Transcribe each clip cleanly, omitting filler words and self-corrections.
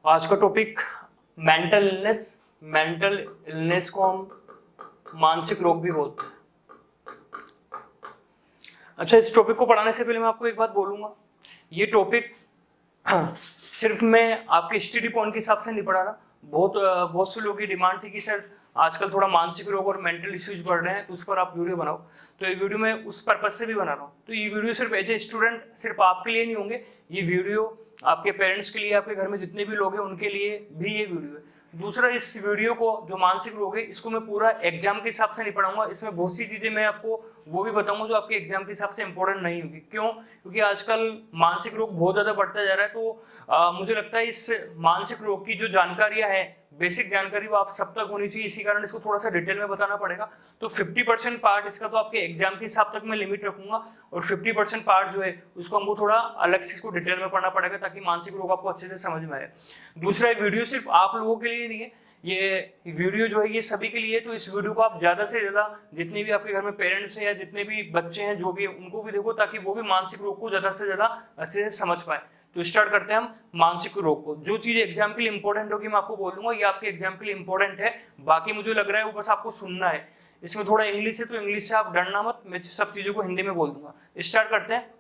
आज का topic mental illness. Mental illness को हम मानसिक रोग भी बोलते हैं। अच्छा, इस टॉपिक को पढ़ाने से पहले मैं आपको एक बात बोलूंगा, ये टॉपिक सिर्फ मैं आपके स्टडी पॉइंट के हिसाब से नहीं पढ़ा रहा। बहुत से लोगों की डिमांड थी कि सर आजकल थोड़ा मानसिक रोग और मेंटल इश्यूज बढ़ रहे हैं, तो उस पर आप वीडियो बनाओ। तो ये वीडियो मैं उस पर्पज से भी बना रहा हूँ। तो ये वीडियो सिर्फ एज ए स्टूडेंट सिर्फ आपके लिए नहीं होंगे, ये वीडियो आपके पेरेंट्स के लिए, आपके घर में जितने भी लोग हैं उनके लिए भी ये वीडियो है। दूसरा, इस वीडियो को जो मानसिक रोग है इसको मैं पूरा एग्जाम के हिसाब से नहीं पढ़ाऊंगा। इसमें बहुत सी चीजें मैं आपको वो भी बताऊंगा जो आपके एग्जाम के हिसाब से इंपॉर्टेंट नहीं होगी। क्यों? क्योंकि आजकल मानसिक रोग बहुत ज्यादा बढ़ता जा रहा है। तो मुझे लगता है इस मानसिक रोग की जो जानकारियां हैं, बेसिक जानकारी, वो आप सब तक होनी चाहिए। इसी कारण इसको थोड़ा सा डिटेल में बताना पड़ेगा। तो 50% पार्ट इसका तो आपके एग्जाम के हिसाब तक मैं लिमिट रखूंगा, और 50% पार्ट जो है उसको हमको थोड़ा अलग से इसको डिटेल में पढ़ना पड़ेगा, ताकि मानसिक रोग आपको अच्छे से समझ में आए। दूसरा, ये वीडियो सिर्फ आप लोगों के लिए नहीं है, ये वीडियो जो है ये सभी के लिए। तो इस वीडियो को आप ज्यादा से ज्यादा जितने भी आपके घर में पेरेंट्स हैं या जितने भी बच्चे हैं जो भी है उनको भी देखो, ताकि वो भी मानसिक रोग को ज्यादा से ज्यादा अच्छे से समझ पाए। तो स्टार्ट करते हैं हम मानसिक रोग को। जो चीज एग्जाम के लिए इंपॉर्टेंट होगी मैं आपको बोलूंगा, ये आपके एग्जाम के लिए इंपॉर्टेंट है। बाकी मुझे लग रहा है वो बस आपको सुनना है। इसमें थोड़ा इंग्लिश है तो इंग्लिश से आप डरना मत, मैं सब चीजों को हिंदी में बोल दूंगा। स्टार्ट करते हैं।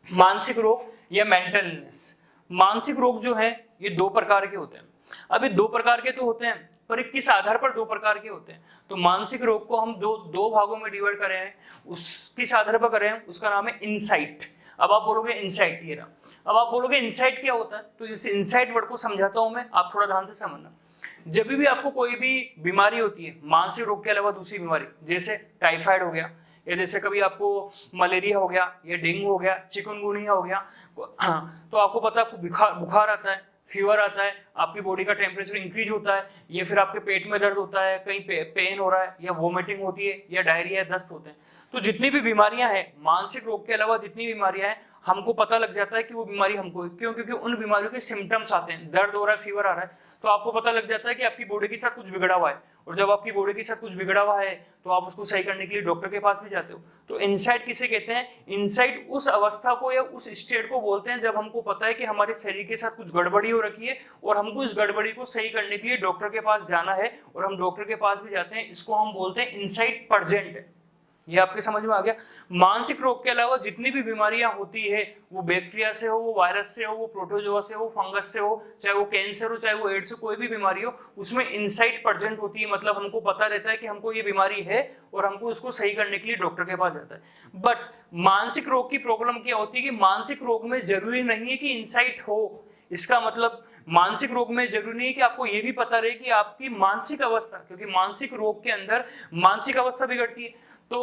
मानसिक रोग या मेंटल इलनेस। मानसिक रोग जो है ये दो प्रकार के होते हैं। अब ये दो प्रकार के तो होते हैं, पर किस आधार पर दो प्रकार के होते हैं? तो मानसिक रोग को हम दो भागों में डिवाइड करें हैं। उस किस आधार पर करें हैं? उसका नाम है इंसाइट। अब आप बोलोगे इंसाइट, ये रहा। अब आप बोलोगे इंसाइट क्या होता है? तो इस इंसाइट वर्ड को समझाता हूं मैं, आप थोड़ा ध्यान से समझना। जब भी आपको कोई भी बीमारी होती है मानसिक रोग के अलावा दूसरी बीमारी, जैसे टाइफाइड हो गया, या जैसे कभी आपको मलेरिया हो गया, या डेंगू हो गया, चिकनगुनिया हो गया, तो आपको पता है आपको बुखार आता है, फीवर आता है, आपकी बॉडी का टेम्परेचर इंक्रीज होता है, या फिर आपके पेट में दर्द होता है, कहीं पेन हो रहा है, या वोमिटिंग होती है, या डायरिया, दस्त होते हैं। तो जितनी भी बीमारियां हैं, मानसिक रोग के अलावा जितनी बीमारियां हैं, हमको पता लग जाता है कि वो बीमारी हमको है। क्यों? क्योंकि उन बीमारियों के सिम्टम्स आते हैं। दर्द हो रहा है, फीवर आ रहा है, तो आपको पता लग जाता है कि आपकी बॉडी के साथ कुछ बिगड़ा हुआ है। और जब आपकी बॉडी के साथ कुछ बिगड़ा हुआ है तो आप उसको सही करने के लिए डॉक्टर के पास भी जाते हो। तो इनसाइट किसे कहते हैं? इनसाइट उस अवस्था को या उस स्टेट को बोलते हैं जब हमको पता है कि हमारे शरीर के साथ कुछ गड़बड़ी हो रखी है, और हमको इस गड़बड़ी को सही करने के लिए डॉक्टर के पास जाना है, और हम डॉक्टर के पास भी जाते हैं। इसको हम बोलते हैं इनसाइट प्रेजेंट। ये आपके समझ में आ गया? मानसिक रोग के अलावा जितनी भी बीमारियां होती है, वो बैक्टीरिया से हो, वो वायरस से हो, वो प्रोटोजोआ से हो, फंगस से हो, चाहे वो कैंसर हो, चाहे वो एड्स हो, कोई भी बीमारी हो, उसमें इनसाइट प्रेजेंट होती है। मतलब हमको पता रहता है कि हमको ये बीमारी है, और हमको इसको सही करने के लिए डॉक्टर के पास जाता है। बट मानसिक रोग की प्रॉब्लम क्या होती है कि मानसिक रोग में जरूरी नहीं है कि इनसाइट हो। इसका मतलब मानसिक रोग में जरूरी नहीं है कि आपको ये भी पता रहे कि आपकी मानसिक अवस्था, क्योंकि मानसिक रोग के अंदर मानसिक अवस्था बिगड़ती है। तो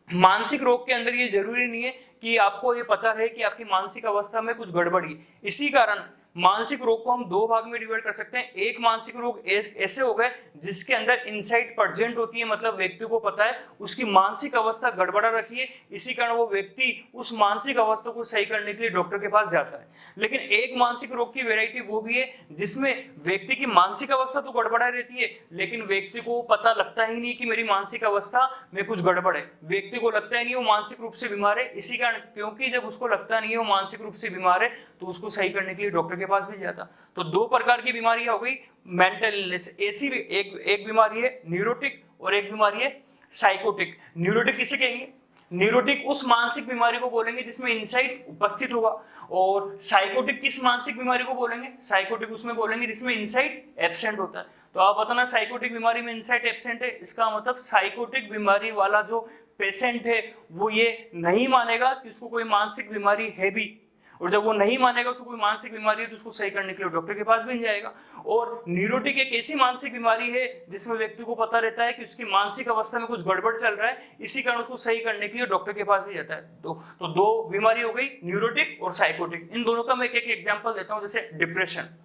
मानसिक रोग के अंदर ये जरूरी नहीं है कि आपको ये पता रहे कि आपकी मानसिक अवस्था में कुछ गड़बड़ी। इसी कारण मानसिक रोग को हम दो भाग में डिवाइड कर सकते हैं। एक मानसिक रोग ऐसे हो गए जिसके अंदर इनसाइट प्रेजेंट होती है, मतलब व्यक्ति को पता है उसकी मानसिक अवस्था गड़बड़ा रखी है, इसी कारण वो व्यक्ति उस मानसिक अवस्था को सही करने के लिए डॉक्टर के पास जाता है। लेकिन एक मानसिक रोग की वैरायटी वो भी है जिसमें व्यक्ति की मानसिक अवस्था तो गड़बड़ा रहती है, लेकिन व्यक्ति को पता लगता ही नहीं कि मेरी मानसिक अवस्था में कुछ गड़बड़ है। व्यक्ति को लगता ही नहीं वो मानसिक रूप से बीमार है। इसी कारण, क्योंकि जब उसको लगता नहीं है वो मानसिक रूप से बीमार है, तो उसको सही करने के लिए डॉक्टर के पास भी जाता। तो दो प्रकार की बीमारियां हो गई मेंटल इलनेस। ऐसी एक बीमारी है न्यूरोटिक, और एक बीमारी है साइकोटिक। न्यूरोटिक किसे कहेंगे? न्यूरोटिक उस मानसिक बीमारी को बोलेंगे जिसमें इनसाइट उपस्थित होगा। और साइकोटिक किस मानसिक बीमारी को बोलेंगे? साइकोटिक उसमें बोलेंगे जिसमें इनसाइट एब्सेंट होता है। तो आप बताना, साइकोटिक बीमारी में इनसाइट एब्सेंट है, इसका मतलब साइकोटिक बीमारी वाला जो पेशेंट है वो ये नहीं मानेगा कि उसको कोई मानसिक बीमारी है भी। और जब वो नहीं मानेगा उसको कोई मानसिक बीमारी है, तो उसको सही करने के लिए डॉक्टर के पास भी नहीं जाएगा। और न्यूरोटिक एक ऐसी मानसिक बीमारी है जिसमें व्यक्ति को पता रहता है कि उसकी मानसिक अवस्था में कुछ गड़बड़ चल रहा है, इसी कारण उसको सही करने के लिए डॉक्टर के पास भी जाता है। तो दो बीमारी हो गई, न्यूरोटिक और साइकोटिक। इन दोनों का मैं एक एग्जाम्पल देता हूँ। जैसे डिप्रेशन।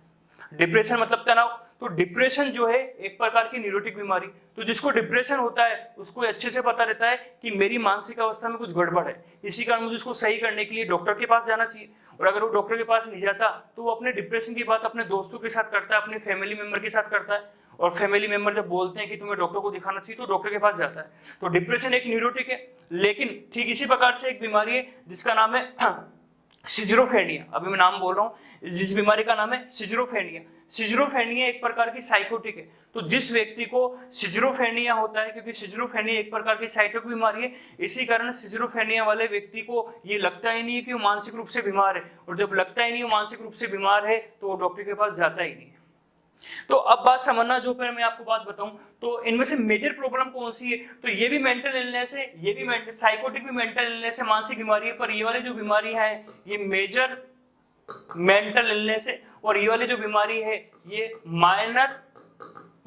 डिप्रेशन मतलब तनाव। तो डिप्रेशन जो है एक प्रकार की न्यूरोटिक बीमारी। तो जिसको डिप्रेशन होता है उसको अच्छे से पता रहता है कि मेरी मानसिक अवस्था में कुछ गड़बड़ है, इसी कारण मुझे उसको सही करने के लिए डॉक्टर के पास जाना चाहिए। और अगर वो डॉक्टर के पास नहीं जाता तो वो अपने डिप्रेशन की बात अपने दोस्तों के साथ करता है, अपने फैमिली मेंबर के साथ करता है। और फैमिली मेंबर जब बोलते हैं कि तुम्हें डॉक्टर को दिखाना चाहिए, तो डॉक्टर के पास जाता है। तो डिप्रेशन एक न्यूरोटिक है। लेकिन ठीक इसी प्रकार से एक बीमारी है जिसका नाम है सिजरोफ्रेनिया, अभी मैं नाम बोल रहा हूँ, जिस बीमारी का नाम है सिजरोफ्रेनिया। सिजरोफ्रेनिया एक प्रकार की साइकोटिक है। तो जिस व्यक्ति को सिजरोफ्रेनिया होता है, क्योंकि सिजरोफ्रेनिया एक प्रकार की साइकोटिक बीमारी है, इसी कारण सिजरोफ्रेनिया वाले व्यक्ति को ये लगता ही नहीं है कि वो मानसिक रूप से बीमार है, और जब लगता ही नहीं वो मानसिक रूप से बीमार है तो वो डॉक्टर के पास जाता ही नहीं है। तो अब बात समझना, जो पहले मैं आपको बात बताऊं, तो इनमें से मेजर प्रॉब्लम कौन सी है, तो ये भी मेंटल इलनेस है, ये भी साइकोटिक भी मेंटल इलनेस है, मानसिक बीमारी है, पर ये वाली जो बीमारी है ये मेजर मेंटल इलनेस है, और ये वाली जो बीमारी है ये माइनर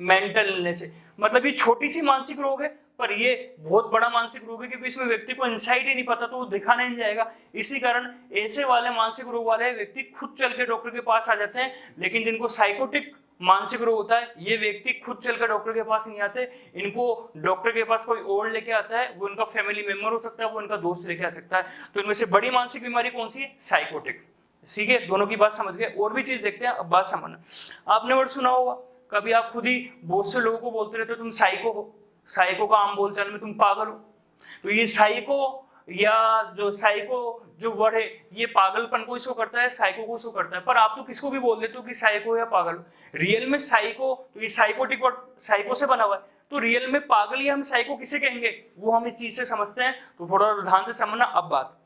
मेंटल इलनेस है। मतलब ये छोटी सी मानसिक रोग है, पर ये बहुत बड़ा मानसिक रोग है, क्योंकि इसमें व्यक्ति को इंसाइट ही नहीं पता तो वो दिखाने नहीं जाएगा। इसी कारण ऐसे वाले मानसिक रोग वाले व्यक्ति खुद चल के डॉक्टर के पास आ जाते हैं, लेकिन जिनको साइकोटिक मानसिक रोग होता है ये व्यक्ति खुद चलकर डॉक्टर के पास नहीं आते, इनको डॉक्टर के पास कोई और लेके आता है, वो इनका फैमिली मेंबर हो सकता है, वो इनका दोस्त लेके आ सकता है। तो इनमें से बड़ी मानसिक बीमारी कौन सी है, साइकोटिक। ठीक है, दोनों की बात समझ गए। और भी चीज देखते हैं, अब बात समझना। आपने वर्ड सुना होगा, कभी आप खुद ही बहुत से लोगों को बोलते रहते हो तुम साइको हो, साइको का आम बोलचाल में तुम पागल हो। तो ये साइको या जो साइको जो वर्ड है ये पागलपन को शो करता है, साइको को शो करता है, पर आप तो किसको भी बोल देते हो कि साइको या पागल हो। रियल में साइको, तो ये साइकोटिक वर्ड साइको से बना हुआ है, तो रियल में पागल या हम साइको किसे कहेंगे वो हम इस चीज से समझते हैं। तो थोड़ा ध्यान से समझना। अब बात,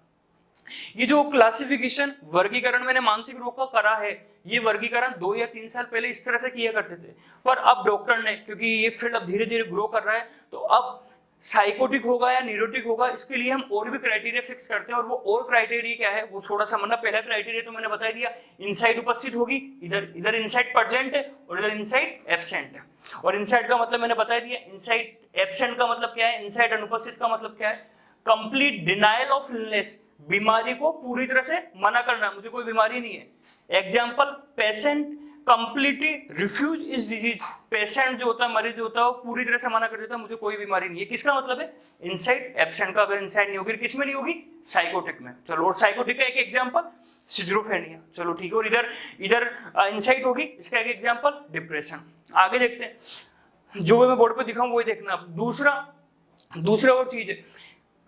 ये जो क्लासिफिकेशन वर्गीकरण मैंने मानसिक रोग का करा है, ये वर्गीकरण 2 या 3 साल पहले इस तरह से किया करते थे, पर अब डॉक्टर ने, क्योंकि ये फील्ड अब धीरे धीरे ग्रो कर रहा है, तो अब साइकोटिक होगा या न्यूरोटिक होगा इसके लिए हम और भी क्राइटेरिया फिक्स करते हैं। और वो और क्राइटेरिया क्या है वो थोड़ा सा मतलब, पहला क्राइटेरिया तो मैंने बता दिया, इनसाइट उपस्थित होगी, इधर इधर इनसाइट प्रेजेंट है और इधर इनसाइट एब्सेंट है। और इनसाइट का मतलब मैंने बता दिया, इनसाइट एब्सेंट का मतलब क्या है, इनसाइट अनुपस्थित का मतलब क्या है, कंप्लीट डिनायल ऑफ इलनेस, बीमारी को पूरी तरह से मना करना, मुझे कोई बीमारी नहीं है। एग्जाम्पल, पेशेंट कंप्लीटली रिफ्यूज इस डिजीज, पेशेंट जो होता है, मरीज जो होता है, वो पूरी तरह से मना कर देता है मुझे कोई बीमारी नहीं है। किसका मतलब है, इनसाइट एब्सेंट का। अगर इनसाइट नहीं होगी किस में नहीं होगी, साइकोटिक में। चलो, और साइकोटिक का एक एग्जांपल सिजरोफ्रेनिया, चलो ठीक है। और इधर इधर इनसाइट होगी, इसका एक एग्जांपल डिप्रेशन। आगे देखते हैं, जो मैं बोर्ड पे दिखाऊं वही देखना। दूसरा और चीज है,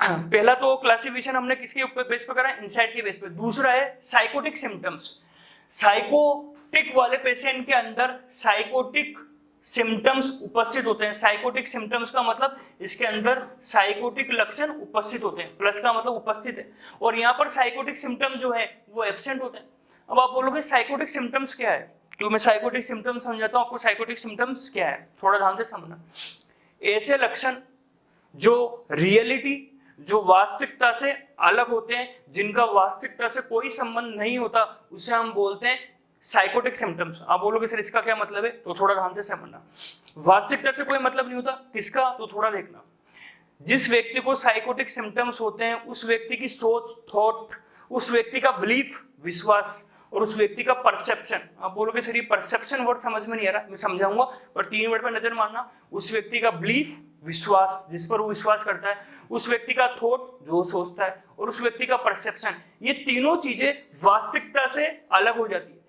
पहला तो क्लासिफिकेशन हमने किसके ऊपर बेस पे करा है, इनसाइट के बेस पे। दूसरा है साइकोटिक सिम्टम्स। साइकोटिक वाले पेशेंट के अंदर साइकोटिक सिम्टम्स उपस्थित होते हैं। साइकोटिक सिम्टम्स का मतलब इसके अंदर साइकोटिक लक्षण उपस्थित होते हैं, प्लस का मतलब उपस्थित है। और यहाँ पर साइकोटिक सिम्टम जो है वो एब्सेंट होते हैं। अब आप बोलोगे साइकोटिक सिम्टम्स क्या है, तो मैं साइकोटिक सिम्टम्स समझाता हूँ आपको। साइकोटिक सिम्टम्स क्या है थोड़ा ध्यान से समझना। ऐसे लक्षण जो रियलिटी, जो वास्तविकता से अलग होते हैं, जिनका वास्तविकता से कोई संबंध नहीं होता, उसे हम बोलते हैं साइकोटिक सिम्टम्स। आप बोलोगे सर इसका क्या मतलब है, तो थोड़ा ध्यान से समझना। वास्तविकता से कोई मतलब नहीं होता, किसका, तो थोड़ा देखना। जिस व्यक्ति को साइकोटिक सिम्टम्स होते हैं उस व्यक्ति की सोच, थॉट, उस व्यक्ति का बिलीफ, विश्वास, और उस व्यक्ति का परसेप्शन। आप बोलोगे सर ये परसेप्शन वर्ड समझ में नहीं आ रहा, मैं समझाऊंगा, पर 3 वर्ड पर नजर मारना। उस व्यक्ति का बिलीफ, विश्वास, जिस पर वो विश्वास करता है, उस व्यक्ति का थॉट, जो सोचता है, और उस व्यक्ति का परसेप्शन, ये तीनों चीजें वास्तविकता से अलग हो जाती है।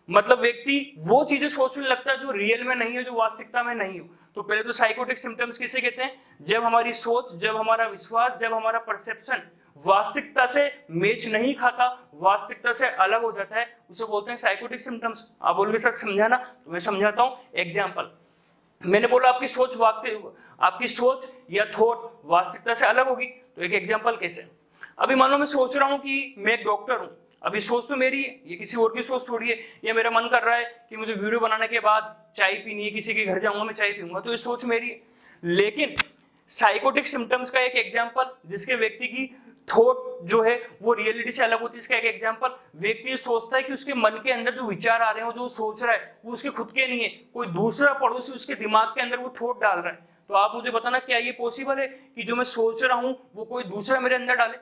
मतलब व्यक्ति वो चीजें सोचने लगता है जो रियल में नहीं हो, जो वास्तविकता में नहीं हो। तो पहले तो साइकोटिक सिम्टम्स किसे कहते हैं, जब हमारी सोच, जब हमारा विश्वास, जब हमारा परसेप्शन वास्तविकता से मैच नहीं खाता, वास्तविकता से अलग हो जाता है, उसे बोलते हैं साइकोटिक सिम्टम्स। आप बोलोगे सर समझाना, तो मैं समझाता हूं। एग्जाम्पल, मैंने बोला आपकी सोच या थॉट वास्तविकता से अलग होगी, तो एक एग्जाम्पल कैसे। अभी मान लो मैं सोच रहा हूं कि मैं एक डॉक्टर हूं, अभी सोच तो मेरी है, ये किसी और की सोच थोड़ी है। या मेरा मन कर रहा है कि मुझे वीडियो बनाने के बाद चाय पीनी है, किसी के घर जाऊंगा मैं चाय पीऊंगा, तो ये सोच मेरी है। लेकिन साइकोटिक सिम्टम्स का एक एग्जाम्पल, जिसके व्यक्ति की थॉट जो है वो रियलिटी से अलग होती है, इसका एक एग्जांपल, व्यक्ति सोचता है कि उसके मन के अंदर जो विचार आ रहे हैं, जो सोच रहा है, वो उसके खुद के नहीं है, कोई दूसरा पड़ोसी उसके दिमाग के अंदर वो थॉट डाल रहा है। तो आप मुझे बताना, क्या ये पॉसिबल है कि जो मैं सोच रहा हूं वो कोई दूसरा मेरे अंदर डाले।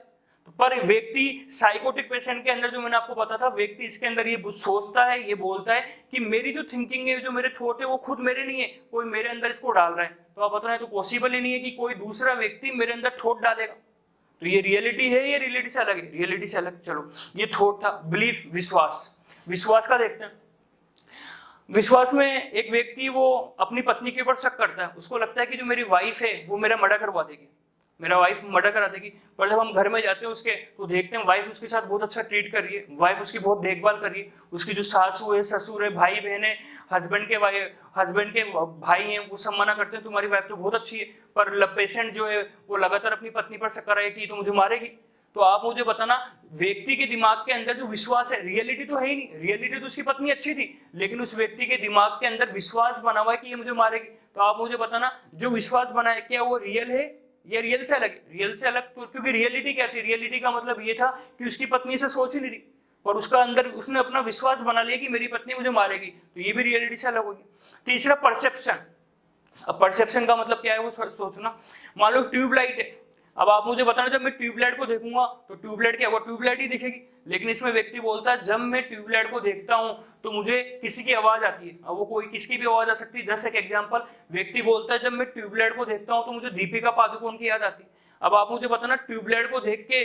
पर व्यक्ति साइकोटिक पेशेंट के अंदर, जो मैंने आपको बताया था, व्यक्ति इसके अंदर ये सोचता है, ये बोलता है कि मेरी जो थिंकिंग है, जो मेरे थॉट है, वो खुद मेरे नहीं है, कोई मेरे अंदर इसको डाल रहा है। तो आप बता रहे हैं तो पॉसिबल ही नहीं है कि कोई दूसरा व्यक्ति मेरे अंदर थॉट डालेगा। तो ये रियलिटी है, ये रियलिटी से अलग है, रियलिटी से अलग। चलो, ये थॉट था। बिलीफ, विश्वास, विश्वास का देखते हैं। विश्वास में एक व्यक्ति वो अपनी पत्नी के ऊपर शक करता है, उसको लगता है कि जो मेरी वाइफ है वो मेरा मर्डर करवा देगी। मेरा वाइफ मर्डर करा देगी, पर जब हम घर में जाते हैं उसके तो देखते हैं वाइफ उसके साथ बहुत अच्छा ट्रीट कर रही है, वाइफ उसकी बहुत देखभाल कर रही है, उसकी जो सासू है, ससुर है, भाई बहन है, हस्बैंड के भाई हैं, वो सब मना करते हैं तुम्हारी वाइफ तो बहुत अच्छी है, पर पेशेंट जो है वो लगातार अपनी पत्नी पर शक कर रहा है कि तो मुझे मारेगी। तो आप मुझे बताना, व्यक्ति के दिमाग के अंदर जो विश्वास है, रियलिटी तो है ही नहीं, रियलिटी तो उसकी पत्नी अच्छी थी, लेकिन उस व्यक्ति के दिमाग के अंदर विश्वास बना हुआ है कि ये मुझे मारेगी। तो आप मुझे बताना, जो विश्वास बना है क्या वो रियल है या रियल से अलग? रियल से अलग, तो क्योंकि रियलिटी क्या थी, रियलिटी का मतलब ये था कि उसकी पत्नी से सोच ही नहीं रही, और उसका अंदर उसने अपना विश्वास बना लिया कि मेरी पत्नी मुझे मारेगी, तो ये भी रियलिटी से अलग होगी। तीसरा परसेप्शन। अब परसेप्शन का मतलब क्या है वो सोचना। मान लो ट्यूबलाइट है, अब आप मुझे बताना, जब मैं ट्यूबलाइट को देखूंगा तो ट्यूबलाइट क्या होगा, ट्यूबलाइट ही दिखेगी, लेकिन इसमें व्यक्ति बोलता है जब मैं ट्यूबलाइट को देखता हूं तो मुझे किसी की आवाज आती है। अब वो कोई किसकी भी आवाज आ सकती है, जैसे एक एग्जांपल, व्यक्ति बोलता है जब मैं ट्यूबलाइट को देखता हूं तो मुझे दीपिका पादुकोण की याद आती है। अब आप मुझे बताना, ट्यूबलाइट को देख के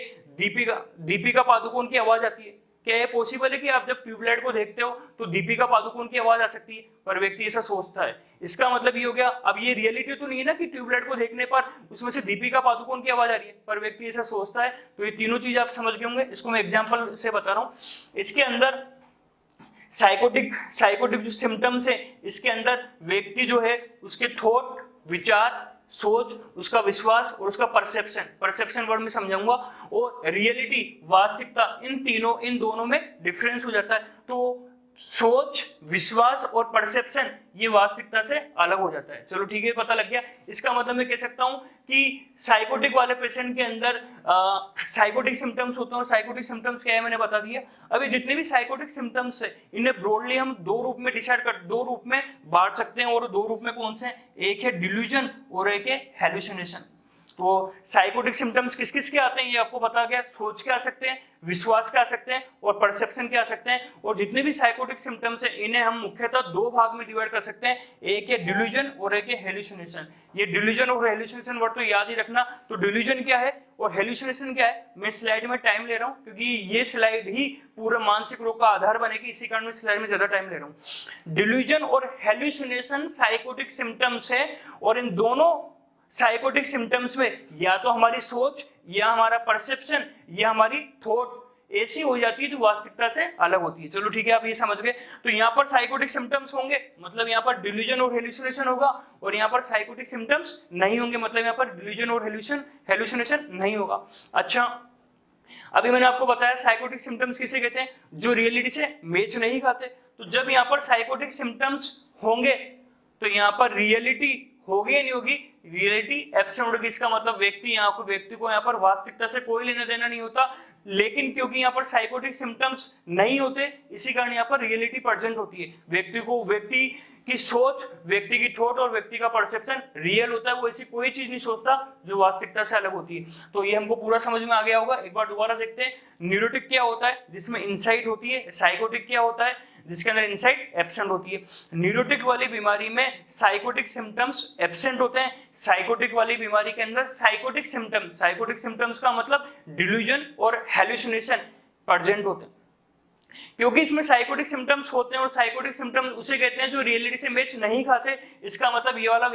दीपिका पादुकोण की आवाज आती है, क्या ये पॉसिबल है कि आप जब ट्यूबलाइट को देखते हो तो दीपिका पादुकोण की आवाज आ सकती है? पर व्यक्ति ऐसा सोचता है। इसका मतलब ये हो गया, अब ये रियलिटी तो नहीं है ना कि ट्यूबलाइट को देखने पर उसमें से दीपिका पादुकोण की आवाज आ रही है, पर व्यक्ति ऐसा सोचता है। तो ये तीनों चीज आप समझ गए होंगे, इसको मैं एग्जांपल से बता रहा हूं। इसके अंदर साइकोटिक जो सिम्टम्स है, इसके अंदर व्यक्ति जो है उसके थॉट, विचार, सोच, उसका विश्वास और उसका परसेप्शन वर्ड में समझाऊंगा, और रियलिटी, वास्तविकता, इन दोनों में डिफरेंस हो जाता है। तो सोच, विश्वास और परसेप्शन ये वास्तविकता से अलग हो जाता है। चलो ठीक है, पता लग गया। इसका मतलब मैं कह सकता हूं कि साइकोटिक वाले पेशेंट के अंदर साइकोटिक सिम्टम्स होते हैं, और साइकोटिक सिम्टम्स क्या है मैंने बता दिया। अभी जितने भी साइकोटिक सिम्टम्स है इन्हें ब्रॉडली हम दो रूप में बांट सकते हैं, और दो रूप में कौन से हैं? एक है डिल्यूजन और एक है हेलुसिनेशन। तो साइकोटिक सिम्टम्स किस किस के आते हैं ये आपको बता गया। सोच के आ सकते हैं, विश्वास के आ सकते हैं और परसेप्शन के आ सकते हैं। और जितने भी साइकोटिक सिम्टम्स हैं इन्हें हम मुख्यतः दो भाग में डिवाइड कर सकते हैं, एक है डिल्यूजन और एक है हेलुसिनेशन। ये डिल्यूजन और हेलुसिनेशन वर्ड तो याद ही रखना। तो डिल्यूजन क्या है और हेलुसिनेशन क्या है, मैं स्लाइड में टाइम ले रहा हूं क्योंकि ये स्लाइड ही पूरा मानसिक रोग का आधार बनेगी, इसी कारण मैं स्लाइड में ज्यादा टाइम ले रहा हूं। डिल्यूजन और हेलुसिनेशन साइकोटिक सिम्टम्स है, और इन दोनों साइकोटिक सिम्टम्स में या तो हमारी सोच या हमारा परसेप्शन या हमारी थॉट ऐसी हो जाती है जो वास्तविकता से अलग होती है। चलो ठीक है, आप ये समझ गए। तो यहाँ पर साइकोटिक सिम्टम्स होंगे, मतलब यहाँ पर डिल्यूजन और हेलुसिनेशन होगा, और यहाँ पर साइकोटिक सिम्टम्स नहीं होंगे, मतलब यहाँ पर डिल्यूजन और हेलुसिनेशन नहीं होगा। अच्छा, अभी मैंने आपको बताया साइकोटिक सिम्टम्स किसे कहते हैं, जो रियलिटी से मेच नहीं खाते। तो जब यहाँ पर साइकोटिक सिम्टम्स होंगे तो यहाँ पर रियलिटी होगी या नहीं होगी, रियलिटी एब्सेंट होगी। इसका मतलब व्यक्ति को यहाँ पर वास्तविकता से कोई लेना देना नहीं होता, लेकिन क्योंकि यहाँ पर साइकोटिक सिम्टम्स नहीं होते इसी कारण यहाँ पर रियलिटी प्रेजेंट होती है। व्यक्ति की सोच, व्यक्ति की थॉट और व्यक्ति का परसेप्शन रियल होता है, वो ऐसी कोई चीज नहीं सोचता जो वास्तविकता से अलग होती है। तो ये हमको पूरा समझ में आ गया होगा। एक बार दोबारा देखते हैं, न्यूरोटिक क्या होता है जिसमें इंसाइट होती है, साइकोटिक क्या होता है जिसके अंदर इंसाइट एब्सेंट होती है। न्यूरोटिक वाली बीमारी में साइकोटिक सिम्टम्स एब्सेंट होते हैं, साइकोटिक वाली बीमारी के अंदर साइकोटिक सिम्टम्स का मतलब डिल्यूजन और हेलुसिनेशन प्रेजेंट होते हैं। क्योंकि इसमें साइकोटिक सिम्टम्स होते हैं, और साइकोटिक सिम्टम्स उसे कहते हैं जो रियलिटी से मैच नहीं खाते। इसका मतलब ये वाला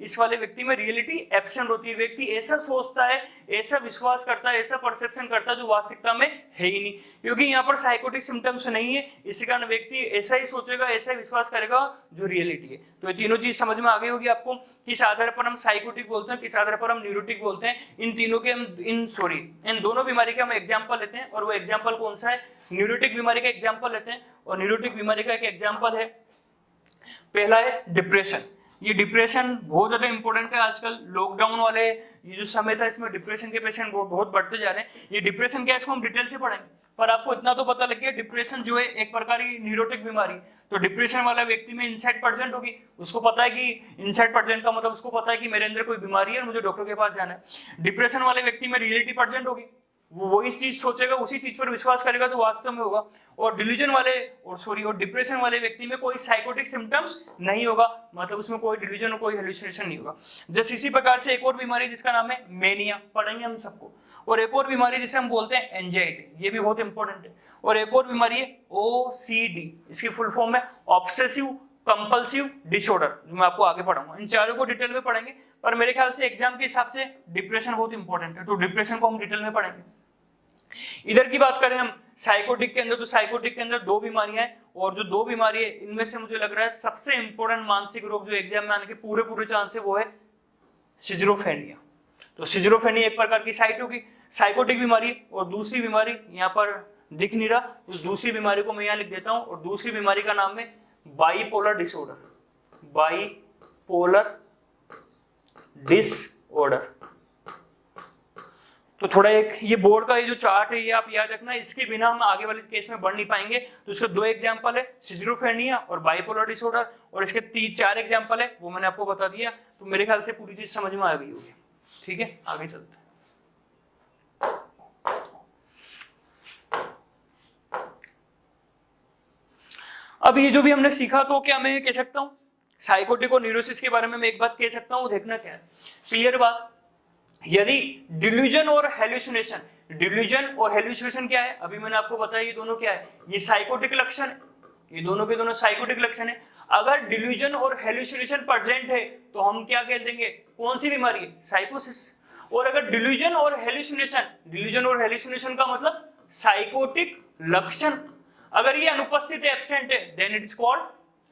इस वाले व्यक्ति में रियलिटी एब्सेंट होती है। व्यक्ति ऐसा सोचता है, ऐसा विश्वास करता है, ऐसा परसेप्शन करता है जो वास्तविकता में है ही नहीं, क्योंकि यहाँ पर साइकोटिक सिम्टम्स नहीं है। इसी कारण व्यक्ति ऐसा ही सोचेगा, ऐसा ही विश्वास करेगा जो रियलिटी है। तो ये तीनों चीज समझ में आ गई होगी आपको, किस आधार पर हम साइकोटिक बोलते हैं, किस आधार पर हम न्यूरोटिक बोलते हैं। इन तीनों के इन दोनों बीमारी का हम एग्जाम्पल लेते हैं, और वो एग्जाम्पल कौन सा है, न्यूरोटिक बीमारी का एग्जांपल लेते हैं। और न्यूरोटिक बीमारी का एक एग्जांपल है, पहला है डिप्रेशन। ये डिप्रेशन बहुत ज्यादा इंपॉर्टेंट है आजकल। लॉकडाउन वाले ये जो समय था इसमें डिप्रेशन के पेशेंट बहुत बढ़ते जा रहे हैं। ये डिप्रेशन क्या है इसको हम डिटेल से पढ़ेंगे, पर आपको इतना तो पता लग गया डिप्रेशन जो है एक प्रकार की न्यूरोटिक बीमारी। तो डिप्रेशन वाला व्यक्ति में इंसाइट प्रेजेंट होगी, उसको पता है कि इंसाइट प्रेजेंट का मतलब उसको पता है कि मेरे अंदर कोई बीमारी है और मुझे डॉक्टर के पास जाना है। डिप्रेशन वाले व्यक्ति में रियलिटी प्रेजेंट होगी, वो वही चीज सोचेगा, उसी चीज पर विश्वास करेगा जो वास्तव में होगा। और डिप्रेशन वाले व्यक्ति में कोई साइकोटिक सिम्टम्स नहीं होगा, मतलब उसमें कोई डिल्यूजन और कोई हेलुसिनेशन नहीं होगा। जैसे इसी प्रकार से एक और बीमारी जिसका नाम है मेनिया, पढ़ेंगे हम सबको। और एक और बीमारी जिसे हम बोलते हैं एंजाइटी, ये भी बहुत इंपॉर्टेंट है। और एक और बीमारी है OCD, इसकी फुल फॉर्म है ऑब्सेसिव कंपल्सिव डिसऑर्डर, मैं आपको आगे पढ़ाऊंगा, इन चारों को डिटेल में पढ़ेंगे। पर मेरे ख्याल से एग्जाम के हिसाब से डिप्रेशन बहुत इंपॉर्टेंट है, तो डिप्रेशन को हम डिटेल में पढ़ेंगे। इधर की बात करें हम साइकोटिक के अंदर, तो साइकोटिक के अंदर दो बीमारियां हैं, और जो दो बीमारी है इनमें से मुझे लग रहा है सबसे इंपॉर्टेंट मानसिक रोग जो एग्जाम में आने के पूरे चांस है वो है सिजोफ्रेनिया। तो सिजोफ्रेनिया एक प्रकार की साइकोटिक बीमारी, और दूसरी बीमारी यहाँ पर दिख नहीं रहा, उस दूसरी बीमारी को मैं यहाँ लिख देता हूँ, और दूसरी बीमारी का नाम है बाइपोलर डिसऑर्डर, बाइपोलर डिसऑर्डर। तो थोड़ा एक ये बोर्ड का ये जो चार्ट है ये आप याद रखना, इसके बिना हम आगे वाले केस में बढ़ नहीं पाएंगे। तो इसके दो एग्जांपल है, सिजोफ्रेनिया और बाइपोलर डिसऑर्डर, और इसके 3-4 एग्जांपल है वो मैंने आपको बता दिया। तो मेरे ख्याल से पूरी चीज समझ में आ गई होगी। ठीक है, आगे चलते हैं। अब ये जो भी हमने सीखा, तो क्या मैं ये कह सकता हूँ साइकोटिक और न्यूरोसिस के बारे में मैं एक बात कह सकता हूँ, देखना क्या है, क्लियर बात। यदि डिल्यूजन और हेलुसिनेशन, डिल्यूजन और हेलुसिनेशन क्या है, अभी मैंने आपको बताया ये दोनों क्या है, ये साइकोटिक लक्षण है, ये दोनों के दोनों साइकोटिक लक्षण है। अगर डिल्यूजन और हेलुसिनेशन प्रेजेंट है तो हम क्या कह देंगे, कौन सी बीमारी है, साइकोसिस। और अगर डिल्यूजन और हेलुसिनेशन का मतलब साइकोटिक लक्षण, अगर ये अनुपस्थित है, एब्सेंट है, then it is called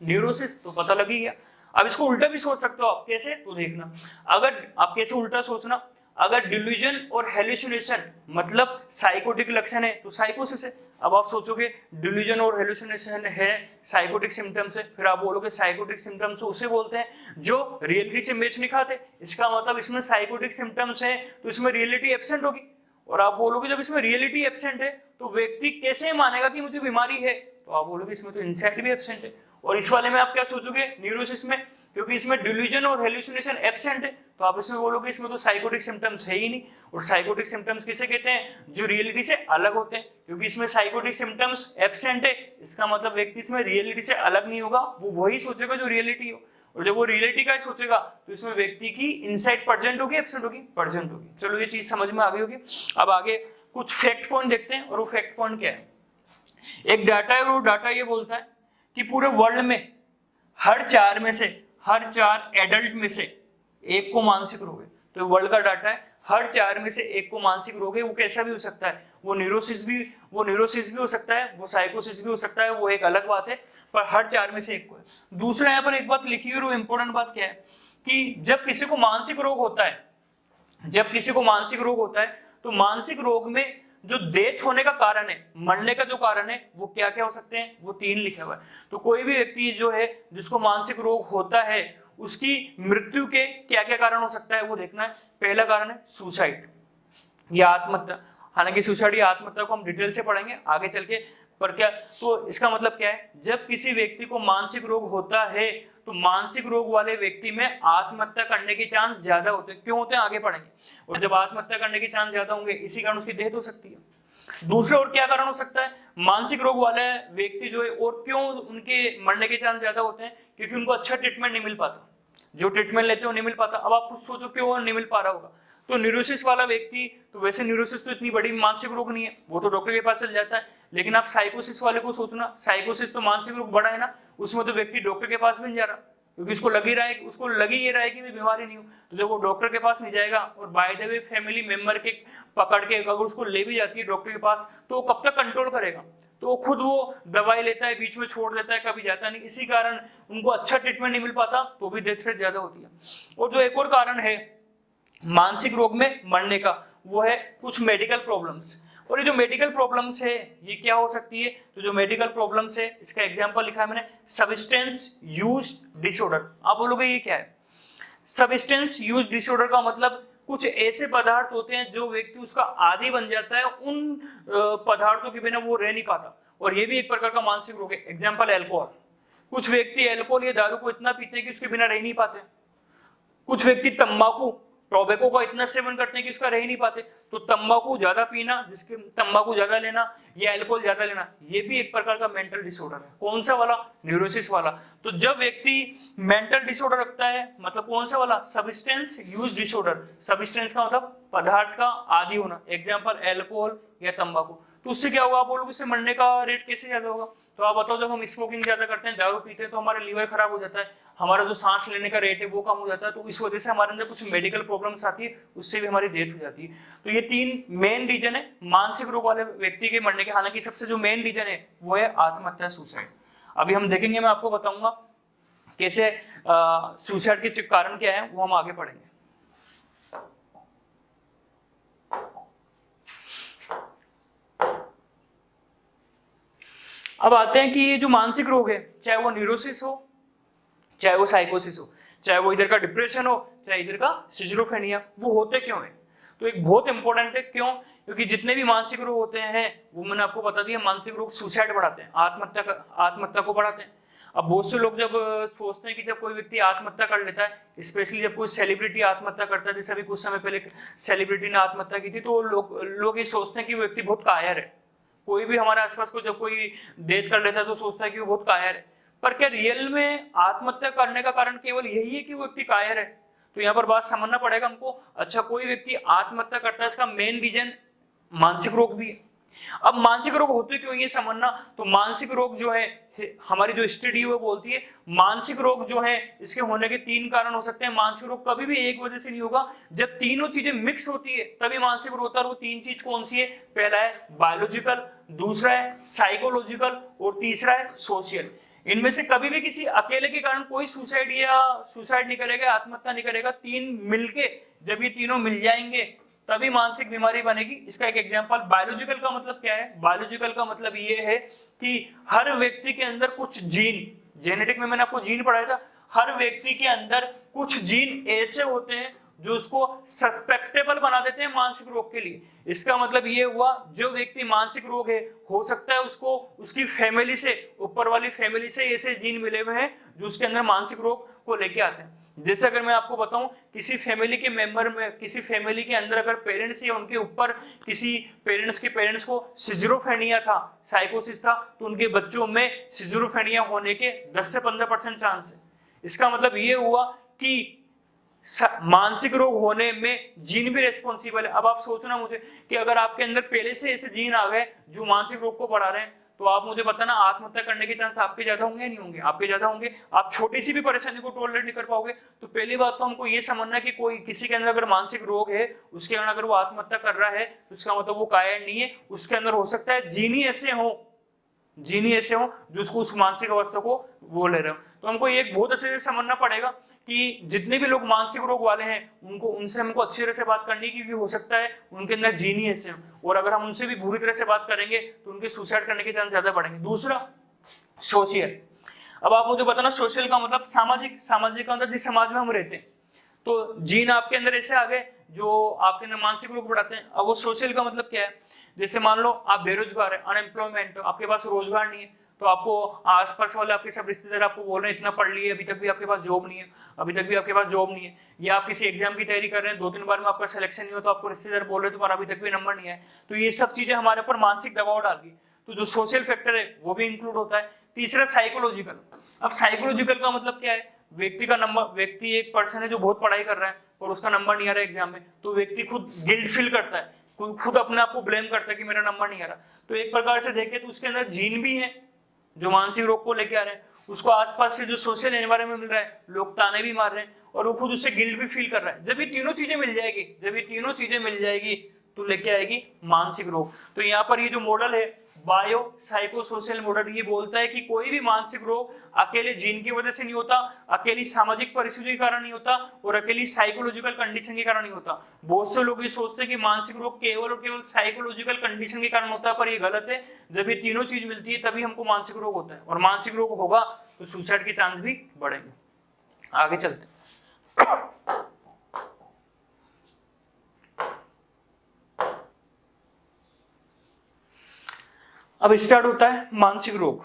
neurosis. तो पता लग ही गया। अब इसको उल्टा भी सोच सकते हो आप, कैसे, तो देखना। अगर आप कैसे उल्टा सोचना, अगर डिल्यूजन और हेलुसिनेशन मतलब साइकोटिक लक्षण है तो साइकोसिस है। अब आप सोचोगे डिल्यूजन और हेलुसिनेशन है, साइकोटिक सिम्टम्स है, फिर आप बोलोगे साइकोटिक सिम्टम्स उसे बोलते हैं जो रियलिटी से मैच नहीं खाते, इसका मतलब इसमें साइकोटिक सिम्टम्स है तो इसमें रियलिटी एब्सेंट होगी। और आप बोलोगे जब इसमें रियलिटी एब्सेंट है तो व्यक्ति कैसे मानेगा कि मुझे बीमारी है, तो आप बोलोगे इसमें तो इनसाइट भी एब्सेंट है। और इस वाले में आप क्या सोचोगे, न्यूरोसिस में, क्योंकि इसमें डिल्यूजन और हेलुसिनेशन एब्सेंट है, तो आप इसमें बोलोगे इसमें तो साइकोटिक सिम्टम्स है ही नहीं। और साइकोटिक सिम्टम्स किसे कहते हैं, जो रियलिटी से अलग होते हैं, क्योंकि इसमें साइकोटिक सिम्टम्स एब्सेंट है, इसका मतलब व्यक्ति इसमें रियलिटी से अलग नहीं होगा, वो वही सोचेगा जो रियलिटी हो। और जब वो रियलिटी का सोचेगा तो इसमें व्यक्ति की इनसाइट प्रेजेंट होगी, एब्सेंट होगी, प्रेजेंट होगी। चलो ये चीज समझ में आ गई होगी। अब आगे कुछ फैक्ट पॉइंट देखते हैं, और वो फैक्ट पॉइंट क्या है। एक डाटा है, वो डाटा ये बोलता है कि पूरे वर्ल्ड में हर 4 एडल्ट में से एक को मानसिक रोग है। तो वर्ल्ड का डाटा है, हर 4 में से एक को मानसिक रोग है। वो कैसा भी हो सकता है, वो न्यूरोसिस भी हो सकता है, वो साइकोसिस भी हो सकता है, वो एक अलग बात है, पर हर 4 में से एक को है। दूसरा यहाँ पर एक बात लिखी हुई, वो इंपॉर्टेंट बात क्या है कि जब किसी को मानसिक रोग होता है, तो मानसिक रोग में जो डेथ होने का कारण है, मरने का जो कारण है, वो क्या क्या हो सकते हैं, वो 3 लिखा हुआ है। तो कोई भी व्यक्ति जो है जिसको मानसिक रोग होता है, उसकी मृत्यु के क्या क्या कारण हो सकता है वो देखना है। पहला कारण है सुसाइड या आत्महत्या। हालांकि सुसाइड या आत्महत्या को हम डिटेल से पढ़ेंगे आगे चल के, पर क्या, तो इसका मतलब क्या है, जब किसी व्यक्ति को मानसिक रोग होता है तो मानसिक रोग वाले व्यक्ति में आत्महत्या करने के चांस ज्यादा होते हैं। क्यों होते हैं आगे पढ़ेंगे। और जब आत्महत्या करने के चांस ज्यादा होंगे, इसी कारण उसकी डेथ हो सकती है। दूसरा और क्या कारण हो सकता है, मानसिक रोग वाले व्यक्ति जो है, और क्यों उनके मरने के चांस ज्यादा होते हैं, क्योंकि उनको अच्छा ट्रीटमेंट नहीं मिल पाता, जो ट्रीटमेंट लेते हो नहीं मिल पाता। अब आप कुछ सोचो क्यों नहीं मिल पा रहा होगा। तो न्यूरोसिस वाला व्यक्ति, तो वैसे न्यूरोसिस तो इतनी बड़ी मानसिक रोग नहीं है, वो तो डॉक्टर के पास चल जाता है। लेकिन आप साइकोसिस वाले को सोचना, साइकोसिस तो मानसिक रोग बड़ा है ना, उसमें तो व्यक्ति डॉक्टर के पास भी नहीं जा रहा, क्योंकि उसको लग ही रहा है कि मैं बीमारी नहीं हूँ। तो जब वो डॉक्टर के पास नहीं जाएगा, और by the way family member के पकड़ के अगर उसको ले भी जाती है डॉक्टर के पास, तो वो कब तक कंट्रोल करेगा। तो वो खुद वो दवाई लेता है, बीच में छोड़ देता है, कभी जाता नहीं। इसी कारण उनको अच्छा ट्रीटमेंट नहीं मिल पाता, तो भी डेथ रेट ज्यादा होती है। और जो एक और कारण है मानसिक रोग में मरने का, वो है कुछ मेडिकल प्रॉब्लम्स। और ये जो मेडिकल प्रॉब्लम्स है ये क्या हो सकती है, तो जो मेडिकल प्रॉब्लम्स है इसका एग्जांपल लिखा है मैंने, सब्सटेंस यूज डिसऑर्डर। आप बोलोगे ये क्या है, सब्सटेंस यूज डिसऑर्डर का मतलब कुछ ऐसे पदार्थ होते हैं जो व्यक्ति उसका आदी बन जाता है, उन पदार्थों के बिना वो रह नहीं पाता, और ये भी एक प्रकार का मानसिक रोग है। एग्जांपल अल्कोहल, कुछ व्यक्ति अल्कोहल या दारू को इतना पीते हैं कि उसके बिना रह नहीं पाते। कुछ व्यक्ति तंबाकू, टोबैको का इतना सेवन करते हैं कि उसका रह नहीं पाते। तो तंबाकू ज्यादा पीना, जिसके तंबाकू ज्यादा लेना या अल्कोहल ज्यादा लेना, ये भी एक प्रकार का मेंटल डिसऑर्डर है। कौन सा वाला, न्यूरोसिस वाला। तो जब व्यक्ति मेंटल डिसऑर्डर रखता है, मतलब कौन सा वाला, सब्सटेंस यूज डिसऑर्डर। सब्सटेंस का मतलब पदार्थ का आदी होना, एग्जाम्पल एल्कोहल या तंबाकू। तो उससे क्या होगा, आप बोलोगे इससे मरने का रेट कैसे ज्यादा होगा? तो आप बताओ, जब हम स्मोकिंग ज्यादा करते हैं, दारू पीते हैं, तो हमारा लीवर खराब हो जाता है, हमारा जो सांस लेने का रेट है वो कम हो जाता है, तो इस वजह से हमारे अंदर कुछ मेडिकल प्रॉब्लम्स आती है, उससे भी हमारी डेथ हो जाती है। तो ये 3 मेन रीजन है मानसिक रोग वाले व्यक्ति के मरने के। हालांकि सबसे जो मेन रीजन है वो है आत्महत्या, सुसाइड। अभी हम देखेंगे, मैं आपको बताऊंगा कैसे सुसाइड के कारण क्या है, वो हम आगे पढ़ेंगे। अब आते हैं कि ये जो मानसिक रोग है, चाहे वो न्यूरोसिस हो, चाहे वो साइकोसिस हो, चाहे वो इधर का डिप्रेशन हो, चाहे इधर का सिजोफ्रेनिया, वो होते क्यों है? तो एक बहुत इंपॉर्टेंट है, क्यों? क्योंकि जितने भी मानसिक रोग होते हैं वो मैंने आपको बता दिया, मानसिक रोग सुसाइड बढ़ाते हैं, आत्महत्या को बढ़ाते हैं। अब बहुत से लोग जब सोचते हैं कि जब कोई व्यक्ति आत्महत्या कर लेता है, स्पेशली जब कोई सेलिब्रिटी आत्महत्या करता है, जैसे अभी कुछ समय पहले सेलिब्रिटी ने आत्महत्या की थी, तो लोग ये सोचते हैं कि वो व्यक्ति बहुत कायर है। कोई भी हमारे आसपास को जब कोई डेथ कर लेता है तो सोचता है कि वो बहुत कायर है, पर क्या रियल में आत्महत्या करने का कारण केवल यही है कि वो व्यक्ति कायर है? तो यहाँ पर बात समझना पड़ेगा हमको। अच्छा, कोई व्यक्ति आत्महत्या करता है, इसका मेन रीजन मानसिक रोग भी है। अब मानसिक रोग होते क्यों, ये समझना। तो मानसिक रोग जो है, हमारी जो स्टडी वो बोलती है मानसिक रोग जो है इसके होने के 3 कारण हो सकते हैं। मानसिक रोग कभी भी एक वजह से नहीं होगा, जब तीनों चीजें मिक्स होती है तभी मानसिक रोग होता है। वो 3 चीज कौन सी है? पहला है बायोलॉजिकल, दूसरा है साइकोलॉजिकल और तीसरा है सोशल। इनमें से कभी भी किसी अकेले के कारण कोई सुसाइड नहीं करेगा, आत्महत्या नहीं करेगा। 3 मिलके जब ये तीनों मिल जाएंगे तभी मानसिक बीमारी बनेगी। इसका एक एग्जांपल, बायोलॉजिकल का मतलब क्या है? बायोलॉजिकल का मतलब ये है कि हर व्यक्ति के अंदर कुछ जीन, जेनेटिक में मैंने आपको जीन पढ़ाया था, हर व्यक्ति के अंदर कुछ जीन ऐसे होते हैं जो उसको सस्पेक्टेबल बना देते हैं मानसिक रोग के लिए। इसका मतलब ये हुआ, जो व्यक्ति मानसिक रोग है, हो सकता है उसको उसकी फैमिली से, ऊपर वाली फैमिली से ऐसे जीन मिले हुए हैं जो उसके अंदर मानसिक रोग को लेके आते हैं। जैसे अगर मैं आपको बताऊं, किसी फैमिली के मेंबर में, किसी फैमिली के अंदर अगर पेरेंट्स या उनके ऊपर किसी पेरेंट्स को सिजोफ्रेनिया था, साइकोसिस था, तो उनके बच्चों में सिजोफ्रेनिया होने के 10 से 15% चांस है। इसका मतलब ये हुआ कि मानसिक रोग होने में जीन भी रेस्पॉन्सिबल है। अब आप सोचना मुझे कि अगर आपके अंदर पहले से ऐसे जीन आ गए जो मानसिक रोग को बढ़ा रहे हैं, तो आप मुझे बताना आत्महत्या करने के चांस आपके ज्यादा होंगे या नहीं होंगे? आपके ज्यादा होंगे। आप छोटी सी भी परेशानी को टॉलरेट नहीं कर पाओगे। तो पहली बात तो हमको ये समझना कि कोई किसी के अंदर अगर मानसिक रोग है, उसके अंदर अगर वो आत्महत्या कर रहा है, तो उसका मतलब वो कायर नहीं है। उसके अंदर हो सकता है जीन ही ऐसे हो जो उसको उस मानसिक अवस्था को वो ले रहे हो। तो हमको ये बहुत अच्छे से समझना पड़ेगा कि जितने भी लोग मानसिक रोग वाले हैं उनसे हमको अच्छी तरह से बात करनी है, क्योंकि हो सकता है उनके अंदर जीन ही ऐसे हो, और अगर हम उनसे भी बुरी तरह से बात करेंगे तो उनके सुसाइड करने के चांस ज्यादा बढ़ेंगे। दूसरा, सोशल। अब आप मुझे बताना, सोशल का मतलब सामाजिक का मतलब जिस समाज में हम रहते हैं। तो जीन आपके अंदर ऐसे आ गए जो आपके अंदर मानसिक रोग बढ़ाते हैं। अब वो सोशल का मतलब क्या है? जैसे मान लो आप बेरोजगार है, अनएम्प्लॉयमेंट, आपके पास रोजगार नहीं है, तो आपको आसपास वाले आपके सब रिश्तेदार आपको बोल रहे हैं इतना पढ़ लिए, अभी तक भी आपके पास जॉब नहीं है, या आप किसी एग्जाम की तैयारी कर रहे हैं, 2-3 बार में आपका सिलेक्शन नहीं हो, तो आपको रिश्तेदार बोल रहे हैं तुम्हारा अभी तक भी नंबर नहीं है। तो ये सब चीजें हमारे ऊपर मानसिक दबाव डाल दी। तो जो सोशल फैक्टर है वो भी इंक्लूड होता है। तीसरा, साइकोलॉजिकल। अब साइकोलॉजिकल का मतलब क्या है? व्यक्ति एक पर्सन है जो बहुत पढ़ाई कर रहा है और उसका नंबर नहीं आ रहा है एग्जाम में, तो व्यक्ति खुद गिल्ट फील करता है, खुद अपने आप को ब्लेम करता है कि मेरा नंबर नहीं आ रहा। तो एक प्रकार से देखें तो उसके अंदर जीन भी है जो मानसिक रोग को लेके आ रहे हैं, उसको आसपास से जो सोशल एनवायरनमेंट मिल रहा है, लोग ताने भी मार रहे हैं, और वो खुद उससे गिल्ट भी फील कर रहा है। जब ये तीनों चीजें मिल जाएगी तो लेके आएगी मानसिक रोग। तो यहाँ पर ये जो मॉडल है बायो साइको सोशल मॉडल, ये बोलता है कि कोई भी मानसिक रोग अकेले जीन की वजह से नहीं होता, अकेली सामाजिक परिस्थिति के कारण नहीं होता, और अकेली साइकोलॉजिकल कंडीशन के कारण नहीं होता। बहुत से लोग ये सोचते हैं कि मानसिक रोग केवल और केवल साइकोलॉजिकल कंडीशन के कारण होता है, पर ये गलत है। जब ये तीनों चीज मिलती है तभी हमको मानसिक रोग होता है, और मानसिक रोग होगा तो सुसाइड के चांस भी बढ़ेंगे। आगे चलते। अब स्टार्ट होता है मानसिक रोग।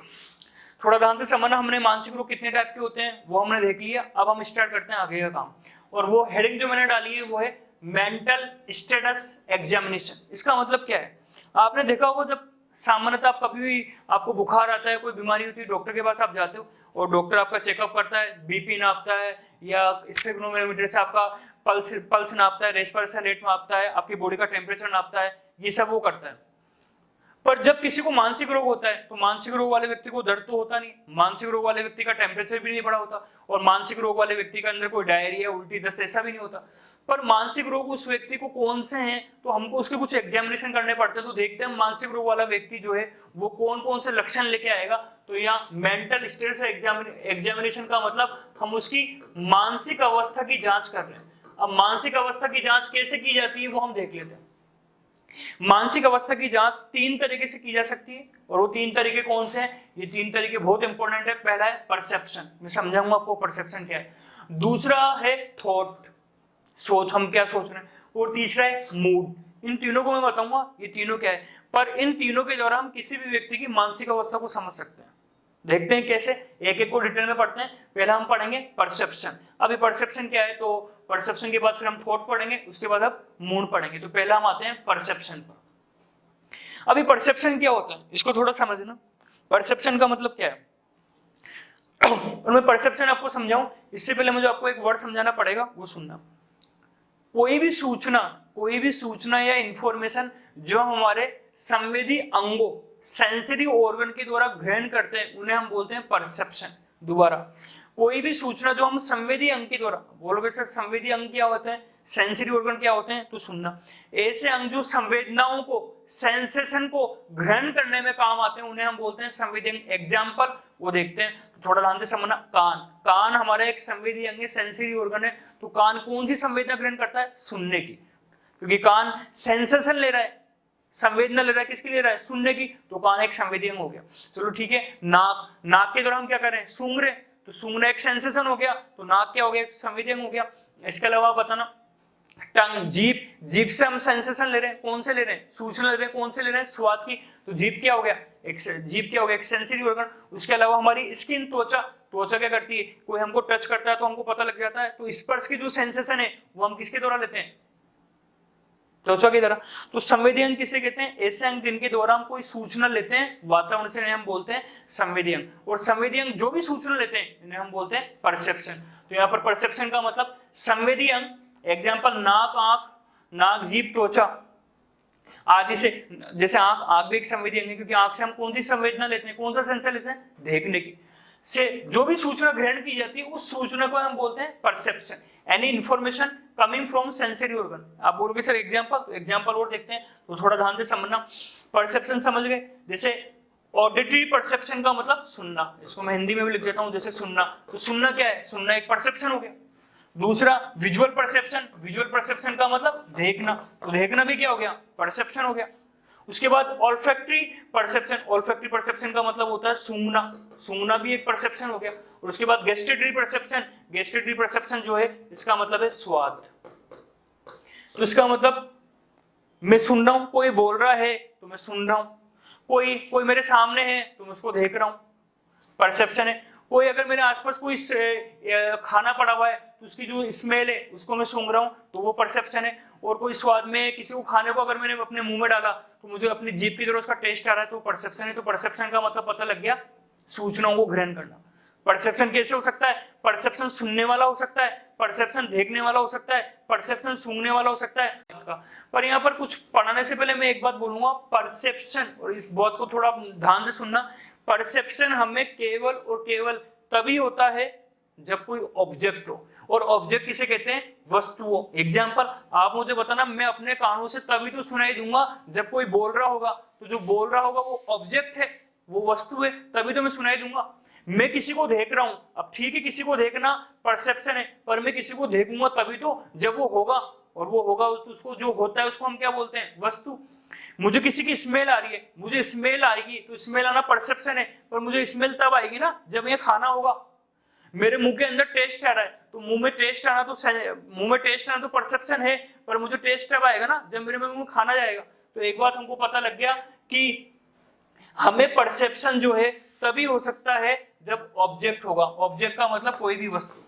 थोड़ा ध्यान से समझना, हमने मानसिक रोग कितने टाइप के होते हैं वो हमने देख लिया। अब हम स्टार्ट करते हैं आगे का काम, और वो हेडिंग जो मैंने डाली है वो है मेंटल स्टेटस एग्जामिनेशन। इसका मतलब क्या है? आपने देखा होगा जब सामान्यतः आप कभी भी आपको बुखार आता है, कोई बीमारी होती है, डॉक्टर के पास आप जाते हो और डॉक्टर आपका चेकअप करता है, बीपी नापता है या स्पेक्ट्रोमीटर से आपका पल्स नापता है, रेस्पिरेशन रेट नापता है, आपकी बॉडी का टेम्परेचर नापता है, ये सब वो करता है। पर जब किसी को मानसिक रोग होता है तो मानसिक रोग वाले व्यक्ति को दर्द तो होता नहीं, मानसिक रोग वाले व्यक्ति का टेम्परेचर भी नहीं बढ़ा होता और मानसिक रोग वाले व्यक्ति के अंदर कोई डायरिया, उल्टी, दस्त ऐसा भी नहीं होता। पर मानसिक रोग उस व्यक्ति को कौन से हैं तो हमको उसके कुछ एग्जामिनेशन करने पड़ते हैं, तो देखते हैं मानसिक रोग वाला व्यक्ति जो है वो कौन कौन से लक्षण लेके आएगा। तो यहाँ मेंटल स्टेट से एग्जामिनेशन का मतलब हम उसकी मानसिक अवस्था की जांच कर रहे हैं। अब मानसिक अवस्था की जांच कैसे की जाती है वो हम देख लेते हैं। मानसिक अवस्था की जांच 3 तरीके से की जा सकती है और वो 3 तरीके कौन से हैं? ये 3 तरीके बहुत इंपॉर्टेंट है। पहला है परसेप्शन, मैं समझाऊंगा आपको परसेप्शन क्या है। दूसरा है थॉट, सोच, हम क्या सोच रहे हैं। और तीसरा है मूड। इन तीनों को मैं बताऊंगा ये तीनों क्या है, पर इन तीनों के द्वारा हम किसी भी व्यक्ति की मानसिक अवस्था को समझ सकते हैं। देखते हैं कैसे, एक एक को डिटेल में पढ़ते हैं। पहला हम पढ़ेंगे परसेप्शन। अभी परसेप्शन क्या है, तो परसेप्शन के बाद फिर हम थॉट पढ़ेंगे, उसके बाद अब मूड पढ़ेंगे। तो पहला हम आते हैं परसेप्शन पर। अभी परसेप्शन क्या होता है इसको थोड़ा समझना। परसेप्शन का मतलब क्या है और मैं परसेप्शन आपको समझाऊं इससे पहले मुझे आपको एक वर्ड समझाना पड़ेगा, वो सुनना। कोई भी सूचना या इंफॉर्मेशन जो हमारे संवेदी अंगों, सेंसरी ऑर्गन के द्वारा ग्रहण करते हैं, उन्हें हम बोलते हैं परसेप्शन। दोबारा, कोई भी सूचना जो हम संवेदी अंग के द्वारा, बोलोगे सर संवेदी अंग क्या होते हैं, सेंसरी ऑर्गन क्या होते हैं, तो सुनना। ऐसे अंग जो संवेदनाओं को, सेंसेशन को ग्रहण करने में काम आते हैं, उन्हें हम बोलते हैं संवेदी अंग। एग्जाम्पल वो देखते हैं, तो थोड़ा ध्यान से समझना। कान हमारा एक संवेदी अंग है, सेंसरी ऑर्गन है। तो कान कौन सी संवेदना ग्रहण करता है? सुनने की, क्योंकि कान सेंसेशन ले रहा है, संवेदना ले रहा है, किसकी ले रहा है? सुनने की। तो कान एक संवेदी अंग हो गया। चलो ठीक है। नाक के द्वारा हम क्या कर रहे हैं? सूंघ रहे, तो सूंघना एक सेंसेशन हो गया, तो नाक क्या हो गया? एक संवेदी अंग हो गया। इसके अलावा बताना, टंग, जीभ से हम सेंसेशन ले रहे हैं, कौन से ले रहे हैं? सूचना ले रहे हैं, कौन से ले रहे हैं? स्वाद की। तो जीभ क्या हो गया? एक सेंसरी ऑर्गन। उसके अलावा हमारी स्किन, त्वचा क्या करती है? कोई हमको टच करता है तो हमको पता लग जाता है। तो स्पर्श की जो सेंसेशन है वो हम किसके द्वारा लेते हैं? त्वचा की तरह। तो संवेदी अंग किसे कहते हैं? ऐसे अंग जिनके द्वारा हम कोई सूचना लेते हैं वातावरण से, हम बोलते हैं संवेदी अंग। और संवेदी अंग जो भी सूचना लेते हैं इन्हें हम बोलते हैं परसेप्शन। तो यहाँ पर परसेप्शन का मतलब संवेदी अंग, एग्जाम्पल नाक, जीभ, त्वचा आदि से। जैसे आंख भी एक संवेदी अंग है, क्योंकि आंख से हम कौन सी संवेदना लेते हैं, कौन सा सेंसर लेते हैं? देखने की। से जो भी सूचना ग्रहण की जाती है उस सूचना को हम बोलते हैं perception. Any information coming from sensory organ. आप बोलोगे सर एग्जाम्पल, तो एग्जाम्पल और देखते हैं, तो थोड़ा ध्यान से समझना। परसेप्शन समझ गए। जैसे ऑडिटरी परसेप्शन का मतलब सुनना, इसको मैं हिंदी में भी लिख देता हूं, जैसे सुनना। तो सुनना क्या है? सुनना एक परसेप्शन हो गया। दूसरा विजुअल परसेप्शन का मतलब देखना, तो देखना भी क्या हो गया? परसेप्शन हो गया। उसके बाद ऑल्फैक्टरी परसेप्शन का मतलब होता है सूंघना भी एक परसेप्शन हो गया। और उसके बाद गेस्टेटरी परसेप्शन जो है इसका मतलब है स्वाद। तो इसका मतलब मैं सुन रहा हूं, कोई बोल रहा है तो मैं सुन रहा हूं, कोई मेरे सामने है तो मैं उसको देख रहा हूं, परसेप्शन है। कोई अगर मेरे आसपास कोई खाना पड़ा हुआ है तो उसकी जो स्मेल है उसको मैं सूंघ रहा हूं, तो वो परसेप्शन है। और कोई स्वाद में किसी को खाने को अगर मैंने अपने मुंह में डाला तो मुझे अपनी जीभ की तरह उसका टेस्ट आ रहा है, तो परसेप्शन है। तो परसेप्शन का मतलब पता लग गया, सूचनाओं को ग्रहण करना। परसेप्शन कैसे हो सकता है? परसेप्शन सुनने वाला हो सकता है, परसेप्शन देखने वाला हो सकता है, परसेप्शन सूंघने वाला हो सकता है। पर यहाँ पर कुछ पढ़ाने से पहले मैं एक बात बोलूंगा, परसेप्शन, और इस बात को थोड़ा ध्यान से सुनना, परसेप्शन हमें केवल और केवल तभी होता है जब कोई ऑब्जेक्ट हो। और ऑब्जेक्ट किसे कहते हैं? वस्तु हो। एग्जाम्पल आप मुझे बताना, मैं अपने कानों से तभी तो सुनाई दूंगा जब कोई बोल रहा होगा। तो जो बोल रहा होगा वो ऑब्जेक्ट है, वो वस्तु है, तभी तो मैं सुनाई दूंगा। मैं किसी को देख रहा हूं, अब ठीक है किसी को देखना परसेप्शन है, पर मैं किसी को देखूंगा तभी तो जब वो होगा, और वो होगा तो उसको जो होता है उसको हम क्या बोलते हैं? वस्तु। मुझे किसी की स्मेल आ रही है, मुझे स्मेल आएगी, तो स्मेल आना परसेप्शन है, पर मुझे स्मेल तब आएगी ना जब ये खाना होगा। मेरे मुंह के अंदर टेस्ट आ रहा है, तो मुंह में टेस्ट आना तो परसेप्शन है, पर मुझे टेस्ट तब आएगा ना जब मेरे मुंह में खाना जाएगा। तो एक बात हमको पता लग गया कि हमें परसेप्शन जो है तभी हो सकता है जब ऑब्जेक्ट होगा। ऑब्जेक्ट का मतलब कोई भी वस्तु।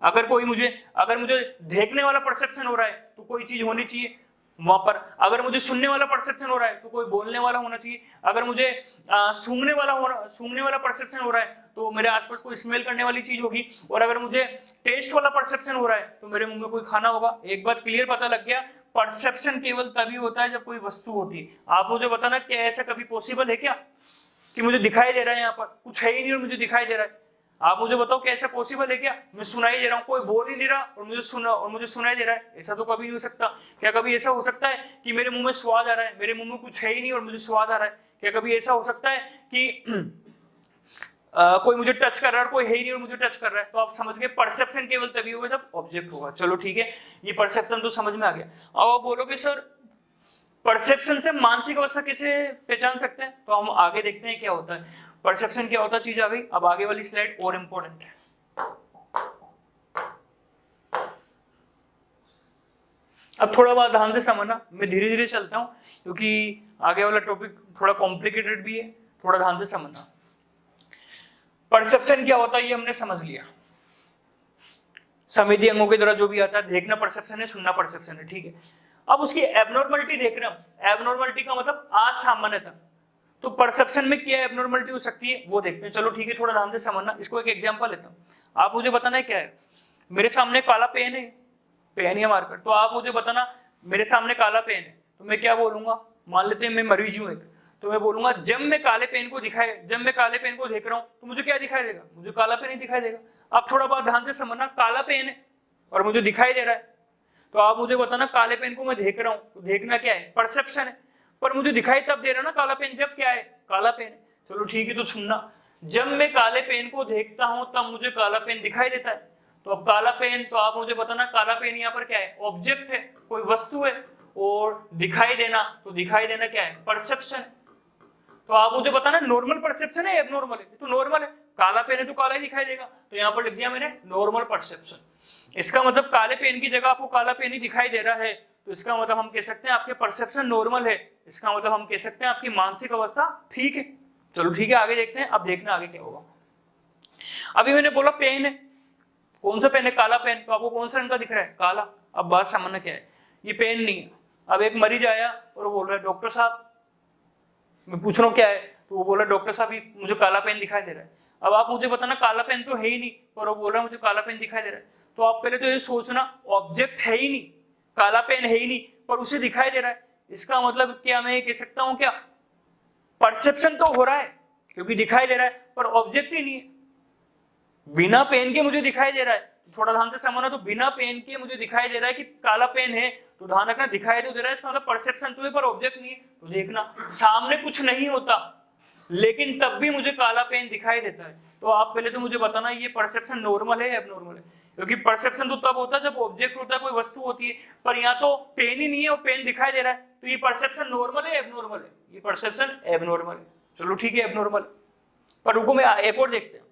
अगर मुझे देखने वाला परसेप्शन हो रहा है तो कोई चीज होनी चाहिए, वहां पर अगर मुझे सुनने वाला परसेप्शन हो रहा है तो कोई बोलने वाला होना चाहिए, अगर मुझे सूंघने वाला परसेप्शन हो रहा है तो मेरे आसपास कोई स्मेल करने वाली चीज होगी, और अगर मुझे टेस्ट वाला परसेप्शन हो रहा है तो मेरे मुंह में कोई खाना होगा। एक बात क्लियर पता लग गया, परसेप्शन केवल तभी होता है जब कोई वस्तु होती है। आप मुझे बताना क्या ऐसा कभी पॉसिबल है क्या कि मुझे दिखाई दे रहा है, यहाँ पर कुछ है ही नहीं और मुझे दिखाई दे रहा है? आप मुझे बताओ क्या ऐसा पॉसिबल है क्या? मैं सुनाई दे रहा हूँ, कोई बोल ही नहीं रहा और मुझे सुनाई दे रहा है, ऐसा तो कभी नहीं हो सकता। क्या कभी ऐसा हो सकता है कि मेरे मुंह में स्वाद आ रहा है, मेरे मुंह में कुछ है ही नहीं और मुझे स्वाद आ रहा है? क्या कभी ऐसा हो सकता है कि कोई मुझे टच कर रहा है और कोई है ही नहीं और मुझे टच कर रहा है? तो आप समझ गए परसेप्शन केवल तभी होगा जब ऑब्जेक्ट होगा। चलो ठीक है, ये परसेप्शन तो समझ में आ गया। अब आप बोलोगे सर परसेप्शन से मानसिक अवस्था कैसे पहचान सकते हैं? तो हम आगे देखते हैं क्या होता है। परसेप्शन क्या होता है, चीज आ गई। अब आगे वाली स्लाइड और इंपॉर्टेंट है। अब थोड़ा बहुत ध्यान से समझना, मैं धीरे धीरे चलता हूं क्योंकि आगे वाला टॉपिक थोड़ा कॉम्प्लिकेटेड भी है, थोड़ा ध्यान से समझना। परसेप्शन क्या होता है ये हमने समझ लिया, संवेदी अंगों के द्वारा जो भी आता है, देखना परसेप्शन है, सुनना परसेप्शन है, ठीक है। अब उसकी एबनॉर्मलिटी देख रहे हैं। एबनॉर्मलिटी का मतलब असामान्यता। तो परसेप्शन में क्या एबनॉर्मलिटी हो सकती है वो देखते हैं। चलो ठीक है, थोड़ा ध्यान से समझना। इसको एक एग्जांपल लेता हूं, आप मुझे बताना है क्या है। मेरे सामने काला पेन है, पेन या मार्कर, तो आप मुझे बताना मेरे सामने काला पेन है तो मैं क्या बोलूंगा। मान लेते हैं मैं मरीज हूं एक, तो मैं बोलूंगा जब मैं काले पेन को देख रहा हूं तो मुझे क्या दिखाई देगा? मुझे काला पेन ही दिखाई देगा। आप थोड़ा बहुत ध्यान से समझना, काला पेन है और मुझे दिखाई दे रहा है, तो आप मुझे बताना काले पेन को मैं देख रहा हूं, तो देखना क्या है? परसेप्शन है। पर मुझे दिखाई तब दे रहा ना काला पेन जब क्या है? काला पेन है। चलो ठीक है, तो सुनना, जब मैं काले पेन को देखता हूं तब मुझे काला पेन दिखाई देता है। तो अब काला पेन, तो आप मुझे बताना काला पेन यहाँ पर क्या है? ऑब्जेक्ट है, कोई वस्तु है। और दिखाई देना, तो दिखाई देना क्या है? परसेप्शन। तो आप मुझे बताना नॉर्मल परसेप्शन है एबनॉर्मल है? तो नॉर्मल है, काला पेन है तो काला ही दिखाई देगा, तो यहाँ पर लिख दिया मैंने नॉर्मल परसेप्शन। इसका मतलब काले पेन की जगह आपको काला पेन ही दिखाई दे रहा है, तो इसका मतलब हम कह सकते हैं आपके परसेप्शन नॉर्मल है। इसका मतलब हम कह सकते हैं आपकी मानसिक अवस्था ठीक है। चलो ठीक है, आगे देखते हैं। अब देखना आगे क्या होगा। अभी मैंने बोला पेन है, कौन सा पेन है? काला पेन। तो आपको कौन सा रंग का दिख रहा है? काला। अब बात समझना क्या है, ये पेन नहीं है। अब एक मरीज आया और वो बोल रहा है डॉक्टर साहब, मैं पूछ रहा हूँ क्या है, तो वो बोल रहा है डॉक्टर साहब मुझे काला पेन दिखाई दे रहा है। अब आप मुझे बताना काला पेन तो है ही नहीं, और वो बोल रहा है मुझे काला पेन दिखाई दे रहा है। तो आप पहले तो ये सोचना ऑब्जेक्ट है ही नहीं, काला पेन है ही नहीं, पर उसे दिखाई दे रहा है। इसका मतलब क्या मैं ये कह सकता हूँ क्या परसेप्शन तो हो रहा है क्योंकि दिखाई दे रहा है, पर ऑब्जेक्ट ही नहीं है। बिना पेन के मुझे दिखाई दे रहा है, थोड़ा ध्यान से समझना। तो बिना पेन के मुझे दिखाई दे रहा है कि काला पेन है, तो ध्यान रखना दिखाई तो दे रहा है, इसका मतलब परसेप्शन तो है पर ऑब्जेक्ट नहीं है। तो देखना सामने कुछ नहीं होता लेकिन तब भी मुझे काला पेन दिखाई देता है। तो आप पहले तो मुझे बताना ये परसेप्शन नॉर्मल है या एबनॉर्मल है? क्योंकि परसेप्शन तो तब होता है जब ऑब्जेक्ट होता है, कोई वस्तु होती है, पर यहाँ तो पेन ही नहीं है और पेन दिखाई दे रहा है, तो ये परसेप्शन नॉर्मल है एबनॉर्मल है? ये परसेप्शन एबनॉर्मल है। चलो ठीक है, एबनॉर्मल। पर रुको, मैं एक और देखते हैं।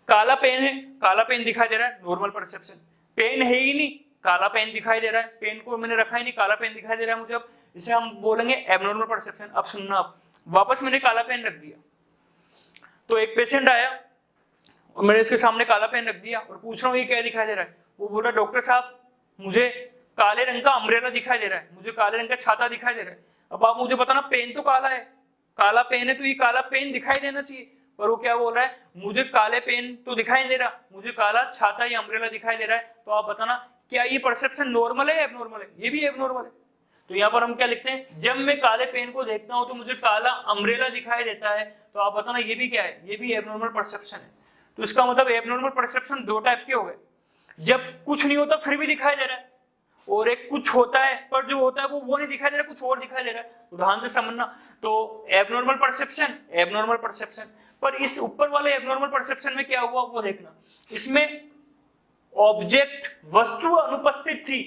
काला पेन है, काला पेन दिखाई दे रहा है, नॉर्मल परसेप्शन। पेन है ही नहीं, काला पेन दिखाई दे रहा है, पेन को मैंने रखा ही नहीं, काला पेन दिखाई दे रहा है मुझे। अब इसे हम बोलेंगे एबनॉर्मल परसेप्शन। अब सुनना, अब वापस मैंने काला पेन रख दिया, तो एक पेशेंट आया और मैंने इसके सामने काला पेन रख दिया और पूछ रहा हूँ ये क्या दिखाई दे रहा है? वो बोल रहा है डॉक्टर साहब मुझे काले रंग का अम्ब्रेला दिखाई दे रहा है, मुझे काले रंग का छाता दिखाई दे रहा है। अब आप मुझे बताना पेन तो काला है, काला पेन है तो ये काला पेन दिखाई देना चाहिए, पर वो क्या बोल रहा है? मुझे काले पेन तो दिखाई दे रहा, मुझे काला छाता या अम्ब्रेला दिखाई दे रहा है। तो आप बताना क्या ये परसेप्शन नॉर्मल है या एबनॉर्मल है? ये भी एबनॉर्मल है। तो यहाँ पर हम क्या लिखते हैं? जब मैं काले पेन को देखता हूं तो मुझे काला अम्ब्रेला दिखाई देता है। तो आप बताना ये भी क्या है? ये भी एबनॉर्मल परसेप्शन है। तो इसका मतलब एबनॉर्मल परसेप्शन दो टाइप के हो गए, जब कुछ नहीं होता फिर भी दिखाई दे रहा है, और एक कुछ होता है पर जो होता है वो नहीं दिखाई दे रहा, कुछ और दिखाई दे रहा है। ध्यान से समझना। तो एबनॉर्मल परसेप्शन, एबनॉर्मल परसेप्शन। पर इस ऊपर वाले एबनॉर्मल परसेप्शन में क्या हुआ वो देखना। इसमें ऑब्जेक्ट वस्तु अनुपस्थित थी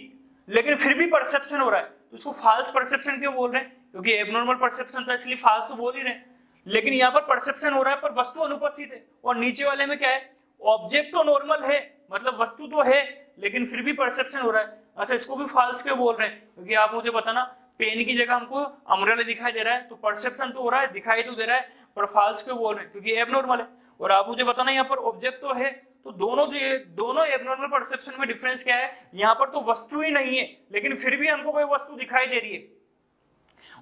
लेकिन फिर भी परसेप्शन हो रहा है, तो इसको फाल्स परसेप्शन क्यों बोल रहे हैं? क्योंकि एबनॉर्मल परसेप्शन था इसलिए फाल्स तो बोल ही रहे हैं, लेकिन यहाँ पर परसेप्शन हो रहा है पर वस्तु अनुपस्थित है। और नीचे वाले में क्या है? ऑब्जेक्ट तो नॉर्मल है, मतलब वस्तु तो है लेकिन फिर भी परसेप्शन हो रहा है। अच्छा, इसको भी फाल्स क्यों बोल रहे हैं? क्योंकि आप मुझे बताना पेन की जगह हमको अम्ब्रेला दिखाई दे रहा है, तो परसेप्शन तो हो रहा है, दिखाई तो दे रहा है, पर फाल्स क्यों बोल रहे हैं? क्योंकि एबनॉर्मल है। और आप मुझे बताना यहाँ पर ऑब्जेक्ट तो है, तो दोनों एब्नॉर्मल परसेप्शन में डिफरेंस क्या है, यहाँ पर तो वस्तु ही नहीं है लेकिन फिर भी हमको कोई वस्तु दिखाई दे रही है,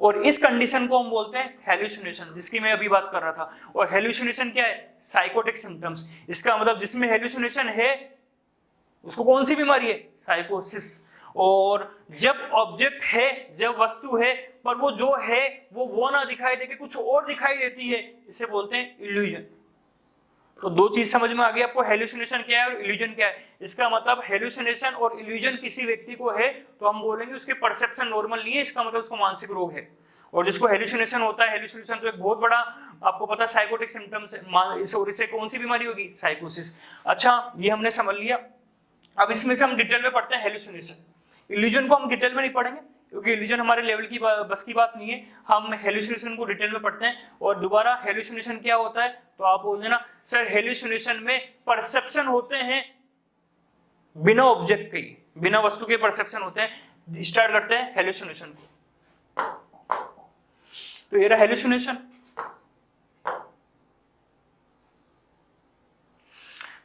और इस कंडीशन को हम बोलते हैं हेलुसिनेशन, जिसकी मैं अभी बात कर रहा था। और हेलुसिनेशन क्या है, साइकोटिक सिम्टम्स। इसका मतलब जिसमें हेलुसिनेशन है उसको कौन सी बीमारी है, साइकोसिस। और जब ऑब्जेक्ट है, जब वस्तु है, पर वो जो है वो ना दिखाई देके कुछ और दिखाई देती है, इसे बोलते हैं इल्यूजन। तो दो चीज समझ में आ गई आपको, हेलुसिनेशन क्या है और इल्यूजन क्या है। इसका मतलब हेलुसिनेशन और इल्यूजन किसी व्यक्ति को है तो हम बोलेंगे उसके परसेप्शन नॉर्मल नहीं है, इसका मतलब उसको मानसिक रोग है। और जिसको हेलुसिनेशन होता है, हेलुसिनेशन तो एक बहुत बड़ा आपको पता साइकोटिक सिम्टम्स है, इसे कौन सी बीमारी होगी, साइकोसिस। अच्छा, ये हमने समझ लिया। अब इसमें से हम डिटेल में पढ़ते हैं हेलुसिनेशन। इल्यूजन को हम डिटेल में नहीं पढ़ेंगे क्योंकि इल्यूजन हमारे लेवल की बस की बात नहीं है। हम हेलुसिनेशन को डिटेल में पढ़ते हैं। और दोबारा हेलुसिनेशन क्या होता है, तो आप बोल देना सर हेलुसिनेशन में परसेप्शन होते हैं बिना ऑब्जेक्ट के, बिना वस्तु के परसेप्शन होते हैं। स्टार्ट करते हैं हेलुसिनेशन को। तो ये रहा हेलुसिनेशन।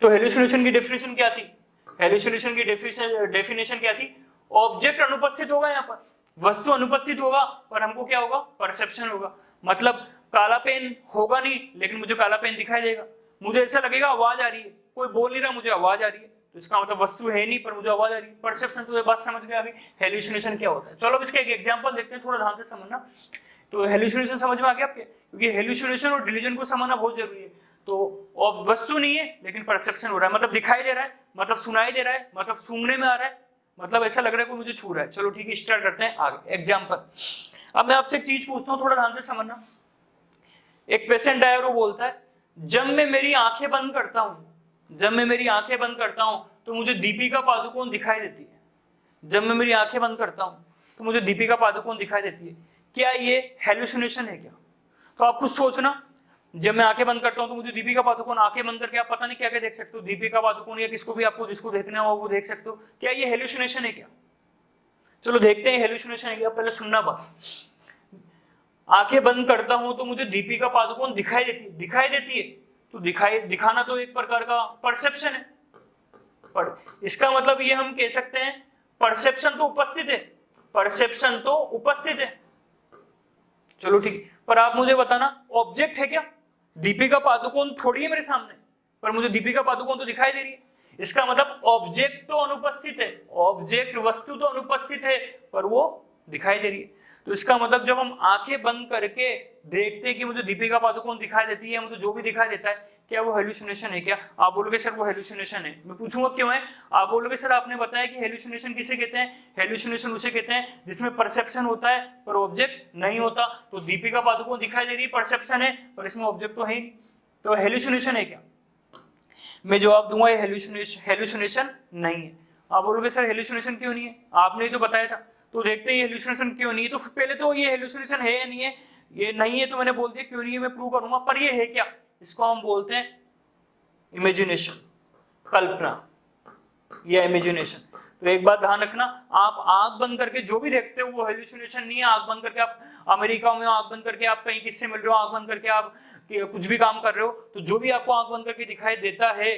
तो हेलुसिनेशन की डेफिनेशन क्या थी, हेलुसिनेशन की डेफिनेशन क्या थी, ऑब्जेक्ट अनुपस्थित होगा, यहाँ पर वस्तु अनुपस्थित होगा, पर हमको क्या होगा, परसेप्शन होगा। मतलब काला पेन होगा नहीं लेकिन मुझे काला पेन दिखाई देगा, मुझे ऐसा लगेगा आवाज आ रही है, कोई बोल नहीं रहा मुझे आवाज आ रही है, तो इसका मतलब वस्तु है नहीं पर मुझे आवाज आ रही है, परसेप्शन। तो ये बात समझ में आ गई हेलुसिनेशन क्या होता है। चलो अब इसके एक एग्जांपल देखते हैं, थोड़ा ध्यान से समझना। तो हेलुसिनेशन समझ में आ गया आपके, क्योंकि हेलुसिनेशन और डिल्यूजन को समझना बहुत जरूरी है। तो वस्तु नहीं है लेकिन परसेप्शन हो रहा है, मतलब दिखाई दे रहा है, मतलब सुनाई दे रहा है, मतलब सूंघने में आ रहा है, मतलब ऐसा लग रहा है कोई मुझे छू रहा है। चलो ठीक है, स्टार्ट करते हैं आगे एग्जांपल। अब मैं आपसे एक चीज पूछता हूँ, थोड़ा ध्यान से समझना। एक पेशेंट आया और वो बोलता है जब मैं मेरी आंखें बंद करता हूँ, जब मैं मेरी आंखें बंद करता हूँ तो मुझे दीपिका पादुकोण दिखाई देती है। जब मैं मेरी आंखें बंद करता हूँ तो मुझे दीपिका पादुकोण दिखाई देती है। क्या ये हेलुसिनेशन है क्या? तो आप खुद सोचना, जब मैं आंखें बंद करता हूं तो मुझे दीपिका पादुकोण, आंखें बंद करके आप पता नहीं क्या क्या देख सकते हो, दीपिका पादुकोण या किसको भी आपको जिसको देखना हो वो देख सकते हो। क्या ये हेलुसिनेशन है क्या? चलो देखते हैं हेलुसिनेशन है क्या। पहले सुनना बात, आंखें बंद करता हूं तो मुझे दीपिका पादुकोण दिखाई देती है। तो दिखाना तो एक प्रकार का परसेप्शन है, पर इसका मतलब ये हम कह सकते हैं परसेप्शन तो उपस्थित है, परसेप्शन तो उपस्थित है। चलो ठीक है, पर आप मुझे बताना ऑब्जेक्ट है क्या? दीपिका पादुकोण थोड़ी है मेरे सामने, पर मुझे दीपिका पादुकोण तो दिखाई दे रही है। इसका मतलब ऑब्जेक्ट तो अनुपस्थित है, ऑब्जेक्ट वस्तु तो अनुपस्थित है पर वो दिखाई दे रही है। तो इसका मतलब जब हम आंखें बंद करके देखते हैं कि मुझे दीपिका पादुकोण दिखाई देती है, मुझे जो भी दिखाई देता है, क्या वो हेलुसिनेशन है क्या? आप बोलोगे सर वो हेलुसिनेशन है। मैं पूछूंगा क्यों है? आप बोलोगे सर आपने बताया कि हेलुसिनेशन किसे कहते हैं, हेलुसिनेशन उसे कहते हैं जिसमें परसेप्शन होता है पर ऑब्जेक्ट नहीं होता। तो दीपिका पादुकोण दिखाई दे रही है, परसेप्शन है पर इसमें ऑब्जेक्ट तो है ही नहीं, तो हेलुसिनेशन है क्या? मैं जवाब दूंगा ये हेलुसिनेशन नहीं है। आप बोलोगे सर हेलुसिनेशन क्यों नहीं है, आपने ही तो बताया था। तो देखते हैं हेलुसिनेशन क्यों नहीं है। तो पहले तो ये हेलुसिनेशन है या नहीं है, ये नहीं है तो मैंने बोल दिया, क्यों नहीं है मैं प्रूव करूंगा। पर ये है क्या, इसको हम बोलते हैं इमेजिनेशन, कल्पना या इमेजिनेशन। तो एक बात ध्यान रखना, आप आंख बंद करके जो भी देखते हो वो हेलुसिनेशन नहीं है। आंख बंद करके आप अमेरिका में आंख बंद करके आप कहीं किससे मिल रहे हो, आंख बंद करके आप कुछ भी काम कर रहे हो, तो जो भी आपको आंख बंद करके दिखाई देता है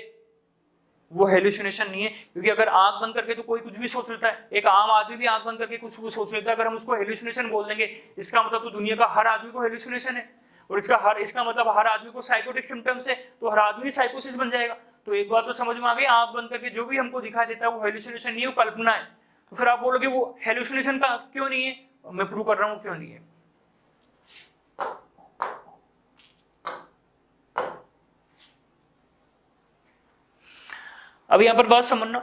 वो हेलुसिनेशन नहीं है। क्योंकि अगर आंख बंद करके तो कोई कुछ भी सोच लेता है, एक आम आदमी भी आंख बंद करके कुछ भी सोच लेता है, अगर हम उसको हेलुसिनेशन बोल देंगे इसका मतलब तो दुनिया का हर आदमी को हेलुसिनेशन है, और इसका मतलब हर आदमी को साइकोटिक सिम्टम्स है, तो हर आदमी साइकोसिस बन जाएगा। तो एक बात तो समझ में आ गई, आंख बंद करके जो भी हमको दिखाई देता है वो हेलुसिनेशन नहीं है, वो कल्पना है। तो फिर आप बोलोगे वो हेलुसिनेशन का क्यों नहीं है, मैं प्रूव कर रहा हूं क्यों नहीं है। अब यहां पर बात समझना,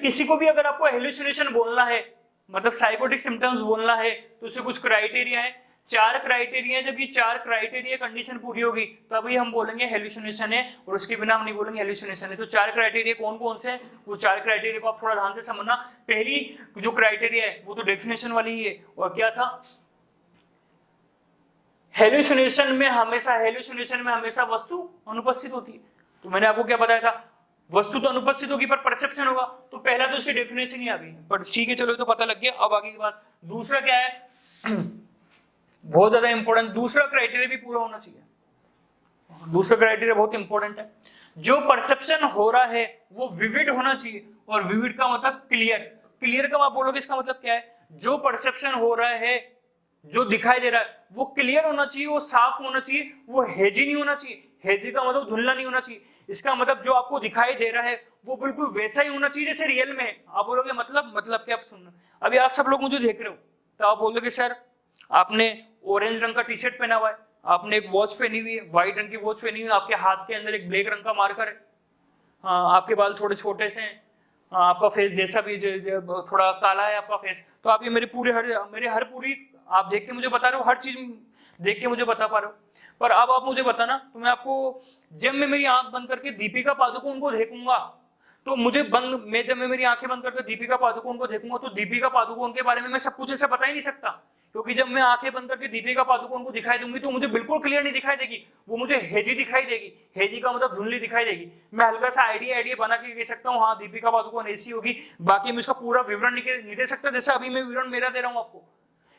किसी को भी अगर आपको हेलुसिनेशन बोलना है, मतलब साइकोटिक सिम्टम्स बोलना है, तो उससे कुछ क्राइटेरिया है, 4 क्राइटेरिया। जब ये 4 क्राइटेरिया कंडीशन पूरी होगी तभी हम बोलेंगे हेलुसिनेशन है, और उसके बिना हम नहीं बोलेंगे हेलुसिनेशन है। तो 4 क्राइटेरिया कौन कौन से हैं, वो 4 क्राइटेरिया को आप थोड़ा ध्यान से समझना। पहली जो क्राइटेरिया है वो तो डेफिनेशन वाली ही है, और क्या था, हेलुसिनेशन में हमेशा वस्तु अनुपस्थित होती है। तो मैंने आपको क्या बताया था, वस्तु तो अनुपस्थित होगी पर परसेप्शन होगा। तो पहला तो इसकी डेफिनेशन ही आ गई, पर ठीक है चलो तो पता लग गया। अब आगे की बात, दूसरा क्या है बहुत ज्यादा इंपॉर्टेंट, दूसरा क्राइटेरिया भी पूरा होना चाहिए। दूसरा क्राइटेरिया बहुत इंपॉर्टेंट है, जो परसेप्शन हो रहा है वो विविड होना चाहिए, और विविड का मतलब क्लियर। क्लियर का आप बोलोगे इसका मतलब क्या है, जो परसेप्शन हो रहा है, जो दिखाई दे रहा है वो क्लियर होना चाहिए, वो साफ होना चाहिए, वो हेजी नहीं होना चाहिए। हेजी का मतलब धुंधला नहीं होना चाहिए। इसका मतलब जो आपको दिखाई दे रहा है वो बिल्कुल वैसा ही होना चाहिए जैसे रियल में है। आप बोलोगे मतलब क्या, आप सुनना, अभी आप सब लोग मुझे देख रहे हो तो आप बोलोगे सर आपने ऑरेंज रंग का टी शर्ट पहना हुआ है, आपने एक वॉच पहनी हुई है, व्हाइट रंग की वॉच पहनी हुई है, आपके हाथ के अंदर एक ब्लैक रंग का मार्कर है, हाँ, आपके बाल थोड़े छोटे से हैं, हाँ, आपका फेस जैसा भी थोड़ा काला है आपका फेस, तो आप ये मेरे हर पूरी आप देख के मुझे बता रहे हो, हर चीज देख के मुझे बता पा रहे हो। पर अब आप मुझे बताना, तो मैं आपको, जब मैं मेरी आंख बंद करके दीपिका पादुकोण को देखूंगा, तो जब मैं मेरी आंखें बंद करके दीपिका पादुकोण को देखूंगा, तो दीपिका पादुकोण के बारे में मैं सब कुछ ऐसा बता ही नहीं सकता, क्योंकि जब मैं आंखें बंद करके दीपिका पादुकोण को दिखाई दूंगी तो मुझे बिल्कुल क्लियर नहीं दिखाई देगी, वो मुझे हेजी दिखाई देगी। हेजी का मतलब धुंधली दिखाई देगी। मैं हल्का सा आइडिया बना के कह सकता हूँ हाँ दीपिका पादुकोण ऐसी होगी, बाकी मैं इसका पूरा विवरण नहीं दे सकता, जैसे अभी मैं विवरण मेरा दे रहा हूँ आपको।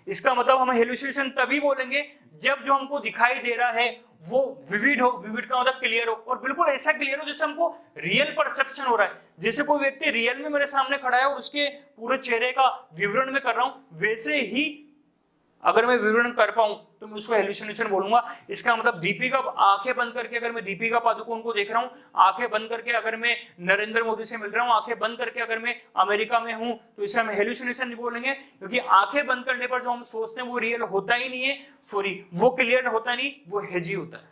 इसका मतलब हम हेलुसिनेशन तभी बोलेंगे जब जो हमको दिखाई दे रहा है वो विविड हो। विविड का मतलब क्लियर हो, और बिल्कुल ऐसा क्लियर हो जैसे हमको रियल परसेप्शन हो रहा है, जैसे कोई व्यक्ति रियल में मेरे सामने खड़ा है और उसके पूरे चेहरे का विवरण में कर रहा हूं, वैसे ही अगर मैं विवरण कर पाऊं तो मैं उसको हेलुसिनेशन बोलूंगा। इसका मतलब दीपिका, आंखें बंद करके अगर मैं दीपिका पादुकोण को देख रहा हूं, आंखें बंद करके अगर मैं नरेंद्र मोदी से मिल रहा हूं, आंखें बंद करके अगर मैं अमेरिका में हूं, तो इसे हम हेलुसिनेशन नहीं बोलेंगे, क्योंकि आंखें बंद करने पर जो हम सोचते हैं वो रियल होता ही नहीं है, सॉरी वो क्लियर होता नहीं, वो हेजी होता है।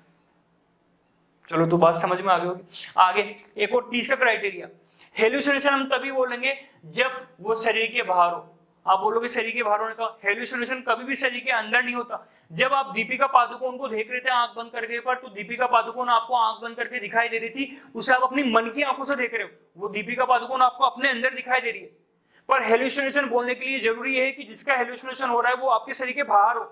चलो तो बात समझ में आ गई होगी। आगे एक और तीसरा क्राइटेरिया, हेलुसिनेशन हम तभी बोलेंगे जब वो शरीर के बाहर हो। आप बोलोगे शरीर के बाहर होने का, हेलुसिनेशन कभी भी शरीर के अंदर नहीं होता। जब आप दीपिका पादुकोण को देख रहे थे आंख बंद करके पर, तो दीपिका पादुकोण आपको आंख बंद करके दिखाई दे रही थी, उसे आप अपनी मन की आंखों से देख रहे हो, वो दीपिका पादुकोण आपको अपने अंदर दिखाई दे रही है। पर हेलुसिनेशन बोलने के लिए जरूरी है कि जिसका हेलुसिनेशन हो रहा है वो आपके शरीर के बाहर हो।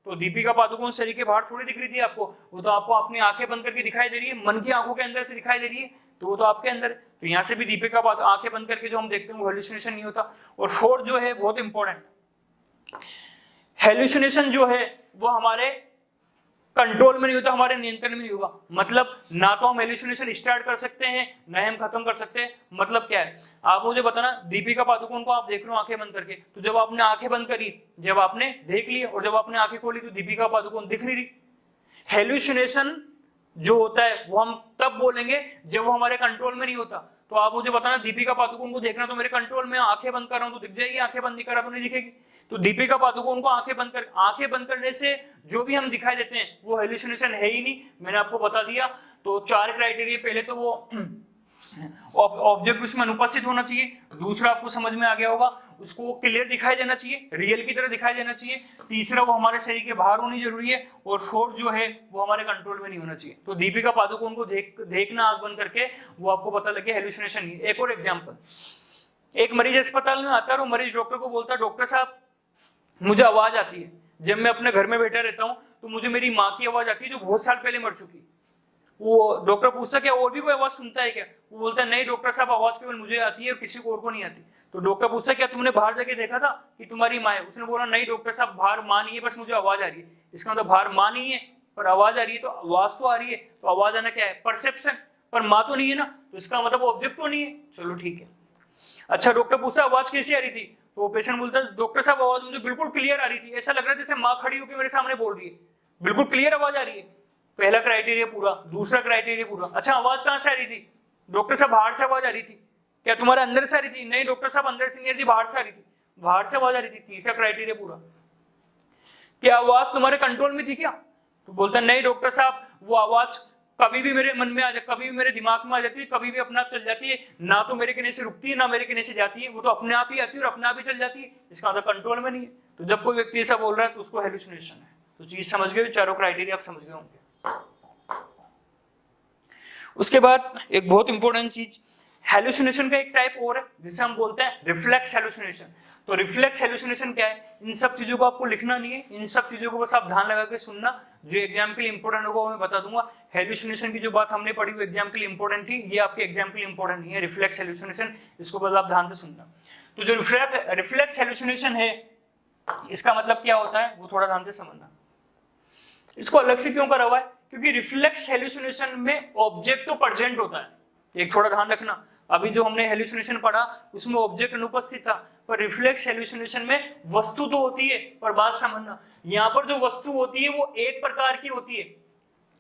तो दीपिका पादुकोण शरीर के बाहर थोड़ी दिख रही थी आपको, वो तो आपको अपनी आंखें बंद करके दिखाई दे रही है, मन की आंखों के अंदर से दिखाई दे रही है, तो वो तो आपके अंदर। तो यहाँ से भी दीपिका आंखें बंद करके जो हम देखते हैं वो हेलुसिनेशन नहीं होता। और फोर्थ जो है बहुत इंपॉर्टेंट, हेलुसिनेशन जो है वो हमारे कंट्रोल में नहीं होता, हमारे नियंत्रण में नहीं होगा। मतलब ना तो हम हेलुसिनेशन स्टार्ट कर सकते हैं ना हम खत्म कर सकते हैं। मतलब क्या है, आप मुझे बताना, दीपिका पादुकोण को आप देख रहे हो आंखें बंद करके, तो जब आपने आंखें बंद करी, जब आपने देख लिया और जब आपने आंखें खोली तो दीपिका पादुकोण दिख नहीं रही। हेलुसिनेशन जो होता है वो हम तब बोलेंगे जब वो हमारे कंट्रोल में नहीं होता। तो आप मुझे बताना, दीपिका पादुकोण को देखना तो मेरे कंट्रोल में, आंखें बंद कर रहा हूं तो दिख जाएगी, आंखें बंद नहीं कर रहा तो नहीं दिखेगी। तो दीपिका पादुकोण को आंखें बंद करने से जो भी हम दिखाई देते हैं वो हेलुसिनेशन है ही नहीं, मैंने आपको बता दिया। तो 4 क्राइटेरिया, पहले तो वो ऑब्जेक्ट उसमें अनुपस्थित होना चाहिए, दूसरा आपको समझ में आ गया होगा उसको क्लियर दिखाई देना चाहिए, रियल की तरह दिखाई देना चाहिए, तीसरा वो हमारे शरीर के बाहर होनी जरूरी है, और फोर्थ जो है वो हमारे कंट्रोल में नहीं होना चाहिए। तो दीपिका पादुकोण को देखना आंख बंद करके, वो आपको पता लगे हेलुसिनेशन नहीं। एक और एग्जांपल, एक मरीज अस्पताल में आता है और मरीज डॉक्टर को बोलता है डॉक्टर साहब मुझे आवाज आती है, जब मैं अपने घर में बैठा रहता हूँ तो मुझे मेरी माँ की आवाज आती है जो बहुत साल पहले मर चुकी। वो डॉक्टर पूछता क्या और भी कोई आवाज सुनता है क्या? वो बोलता है नहीं डॉक्टर साहब, आवाज केवल मुझे आती है और किसी को और को नहीं आती। तो डॉक्टर पूछता क्या तुमने बाहर जाके देखा था कि तुम्हारी माँ है? उसने बोला नहीं डॉक्टर साहब, बाहर माँ नहीं है, बस मुझे आवाज आ रही है। इसका मतलब बाहर माँ नहीं है पर आवाज आ रही है, तो आवाज तो आ रही है, तो आवाज आना क्या है? परसेप्शन। पर माँ तो नहीं है ना, तो इसका मतलब ऑब्जेक्ट तो नहीं है। चलो ठीक है। अच्छा, डॉक्टर पूछता आवाज कैसी आ रही थी? तो वो पेशेंट बोलता है डॉक्टर साहब आवाज मुझे बिल्कुल क्लियर आ रही थी, ऐसा लग रहा है जैसे माँ खड़ी होकर मेरे सामने बोल रही है, बिल्कुल क्लियर आवाज आ रही है। पहला क्राइटेरिया पूरा, दूसरा क्राइटेरिया पूरा। अच्छा, आवाज कहां से आ रही थी? डॉक्टर साहब बाहर से आवाज आ रही थी। क्या तुम्हारे अंदर से आ रही थी? नहीं डॉक्टर साहब, अंदर से नहीं आ रही थी, बाहर से आ रही थी। बाहर से आवाज आ रही थी। तीसरा क्राइटेरिया पूरा। क्या आवाज तुम्हारे कंट्रोल में थी क्या? तो बोलता नहीं डॉक्टर साहब, वो आवाज कभी भी मेरे मन में आ जाती, कभी भी मेरे दिमाग में आ जाती है, कभी भी अपने आप चल जाती है, ना तो मेरे कहने से रुकती है ना मेरे कहने से जाती है, वो तो अपने आप ही आती है और अपने आप ही चल जाती है। इसका मतलब कंट्रोल में नहीं है। तो जब कोई व्यक्ति ऐसा बोल रहा है तो उसको हेलुसिनेशन है। तो चीज समझ गए, चारों क्राइटेरिया आप समझ गए होंगे। उसके बाद एक बहुत इंपॉर्टेंट चीज, हेलुसिनेशन का एक टाइप और है जिसे हम बोलते हैं रिफ्लेक्स हेलुसिनेशन। तो रिफ्लेक्स हेलुसिनेशन क्या है? इन सब चीजों को आपको लिखना नहीं है, इन सब चीजों को बस आप ध्यान लगा के सुनना, जो एग्जाम के लिए इंपॉर्टेंट होगा मैं बता दूंगा। हेलुसिनेशन की जो बात हमने पढ़ी वो एग्जाम के लिए इंपॉर्टेंट थी, ये आपके एग्जाम के लिए इंपॉर्टेंट नहीं है। रिफ्लेक्स हेलुसिनेशन, इसको बस आप ध्यान से सुनना। तो जो रिफ्लेक्स हेलुसिनेशन है, इसका मतलब क्या होता है वो थोड़ा ध्यान से समझना। इसको अलग से क्यों करा हुआ है? क्योंकि रिफ्लेक्स हेलुसिनेशन में ऑब्जेक्ट तो प्रेजेंट होता है, एक थोड़ा ध्यान रखना। अभी जो हमने हेलुसिनेशन पढ़ा उसमें ऑब्जेक्ट अनुपस्थित था, पर रिफ्लेक्स हेलुसिनेशन में वस्तु तो होती है, पर बात समझना, यहाँ पर जो वस्तु होती है वो एक प्रकार की होती है,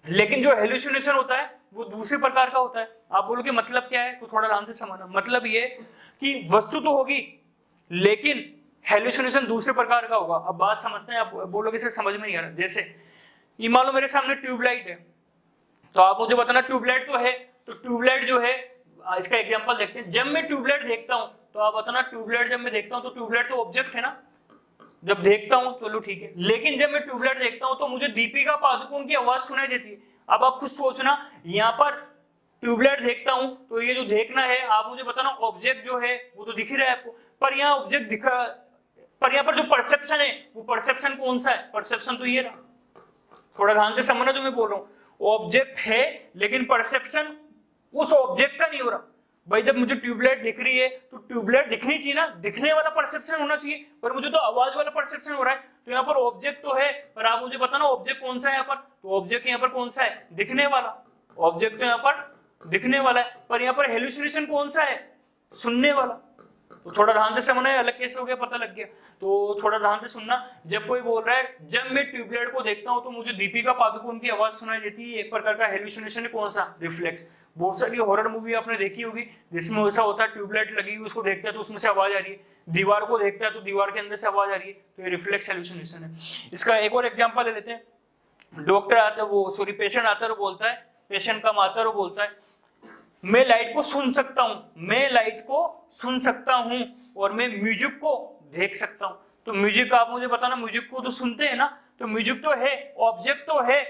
लेकिन जो हेलुसिनेशन होता है वो दूसरे प्रकार का होता है। आप बोलोगे मतलब क्या है, तो थोड़ा ध्यान से समझना। मतलब ये कि वस्तु तो होगी लेकिन हेलुसिनेशन दूसरे प्रकार का होगा। अब बात समझते हैं, आप बोलोगे सर समझ में नहीं आ रहा। जैसे ये मान लो मेरे सामने ट्यूबलाइट है, तो आप मुझे बताना ट्यूबलाइट तो है, तो ट्यूबलाइट जो है, इसका एग्जांपल देखते हैं। जब मैं ट्यूबलाइट देखता हूं तो आप बताना ट्यूबलाइट जब मैं देखता हूं तो ट्यूबलाइट तो ऑब्जेक्ट है ना, जब देखता हूं चलो ठीक है। लेकिन जब मैं ट्यूबलाइट देखता हूं तो मुझे दीपिका पादुकोण की आवाज सुनाई देती है। अब आप खुद सोचना, यहाँ पर ट्यूबलाइट देखता हूं तो ये जो देखना है, आप मुझे बताना ऑब्जेक्ट जो है वो तो दिख ही रहा है आपको, पर यहाँ ऑब्जेक्ट दिखा, पर यहाँ पर जो परसेप्शन है वो परसेप्शन कौन सा है, परसेप्शन तो ये रहा। थोड़ा ध्यान से समझना जो मैं बोल रहा हूँ, ऑब्जेक्ट है लेकिन परसेप्शन उस ऑब्जेक्ट का नहीं हो रहा। भाई जब मुझे ट्यूबलाइट दिख रही है तो ट्यूबलाइट दिखनी चाहिए ना, दिखने वाला परसेप्शन होना चाहिए, पर मुझे तो आवाज वाला परसेप्शन हो रहा है। तो यहाँ पर ऑब्जेक्ट तो है, पर आप मुझे बताना ऑब्जेक्ट कौन सा है यहाँ पर, तो ऑब्जेक्ट यहाँ पर कौन सा है, दिखने वाला। ऑब्जेक्ट तो यहाँ पर दिखने वाला है, पर यहाँ पर हेलुसिनेशन कौन सा है, सुनने वाला। तो थोड़ा ध्यान से समझना है, अलग कैसे हो गया पता लग गया। तो थोड़ा ध्यान से सुनना, जब कोई बोल रहा है जब मैं ट्यूबलाइट को देखता हूं तो मुझे दीपिका पादुकोण की आवाज सुनाई देती है, एक प्रकार का हेलुसिनेशन है, कौन सा, रिफ्लेक्स। बहुत सारी हॉरर मूवी आपने देखी होगी जिसमें ऐसा होता है, ट्यूबलाइट लगी हुई उसको देखता है तो उसमें से आवाज आ रही है, दीवार को देखता है तो दीवार के अंदर से आवाज आ रही है, तो ये रिफ्लेक्स हेलुसिनेशन है। इसका एक और एग्जाम्पल ले लेते हैं। डॉक्टर आता है, वो सॉरी पेशेंट आता है, वो बोलता है, पेशेंट कम आता है, वो बोलता है मैं लाइट को सुन सकता हूं, मैं लाइट को सुन सकता हूं और मैं म्यूजिक को देख सकता हूं। तो म्यूजिक आप मुझे बताना, म्यूजिक को तो सुनते हैं ना, तो म्यूजिक तो है, ऑब्जेक्ट तो है,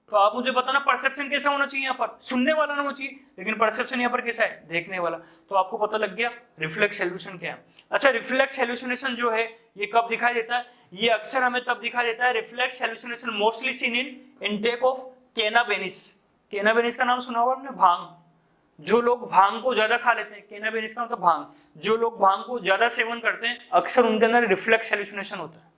तो आप मुझे बताना परसेप्शन कैसा होना चाहिए, यहाँ पर सुनने वाला ना होना चाहिए, लेकिन परसेप्शन यहाँ पर कैसा है, देखने वाला। तो आपको पता लग गया रिफ्लेक्स हेलुसिनेशन क्या है। अच्छा, रिफ्लेक्स हेलुसिनेशन जो है ये कब दिखाई देता है, ये अक्सर हमें तब दिखाई देता है, reflex hallucination mostly seen in intake of cannabis. Cannabis का नाम सुना होगा आपने, भांग। जो लोग भांग को ज्यादा खा लेते हैं, कैनाबिस का मतलब भांग, जो लोग भांग को ज्यादा सेवन करते हैं अक्सर उनके अंदर रिफ्लेक्स हेलुसिनेशन होता है।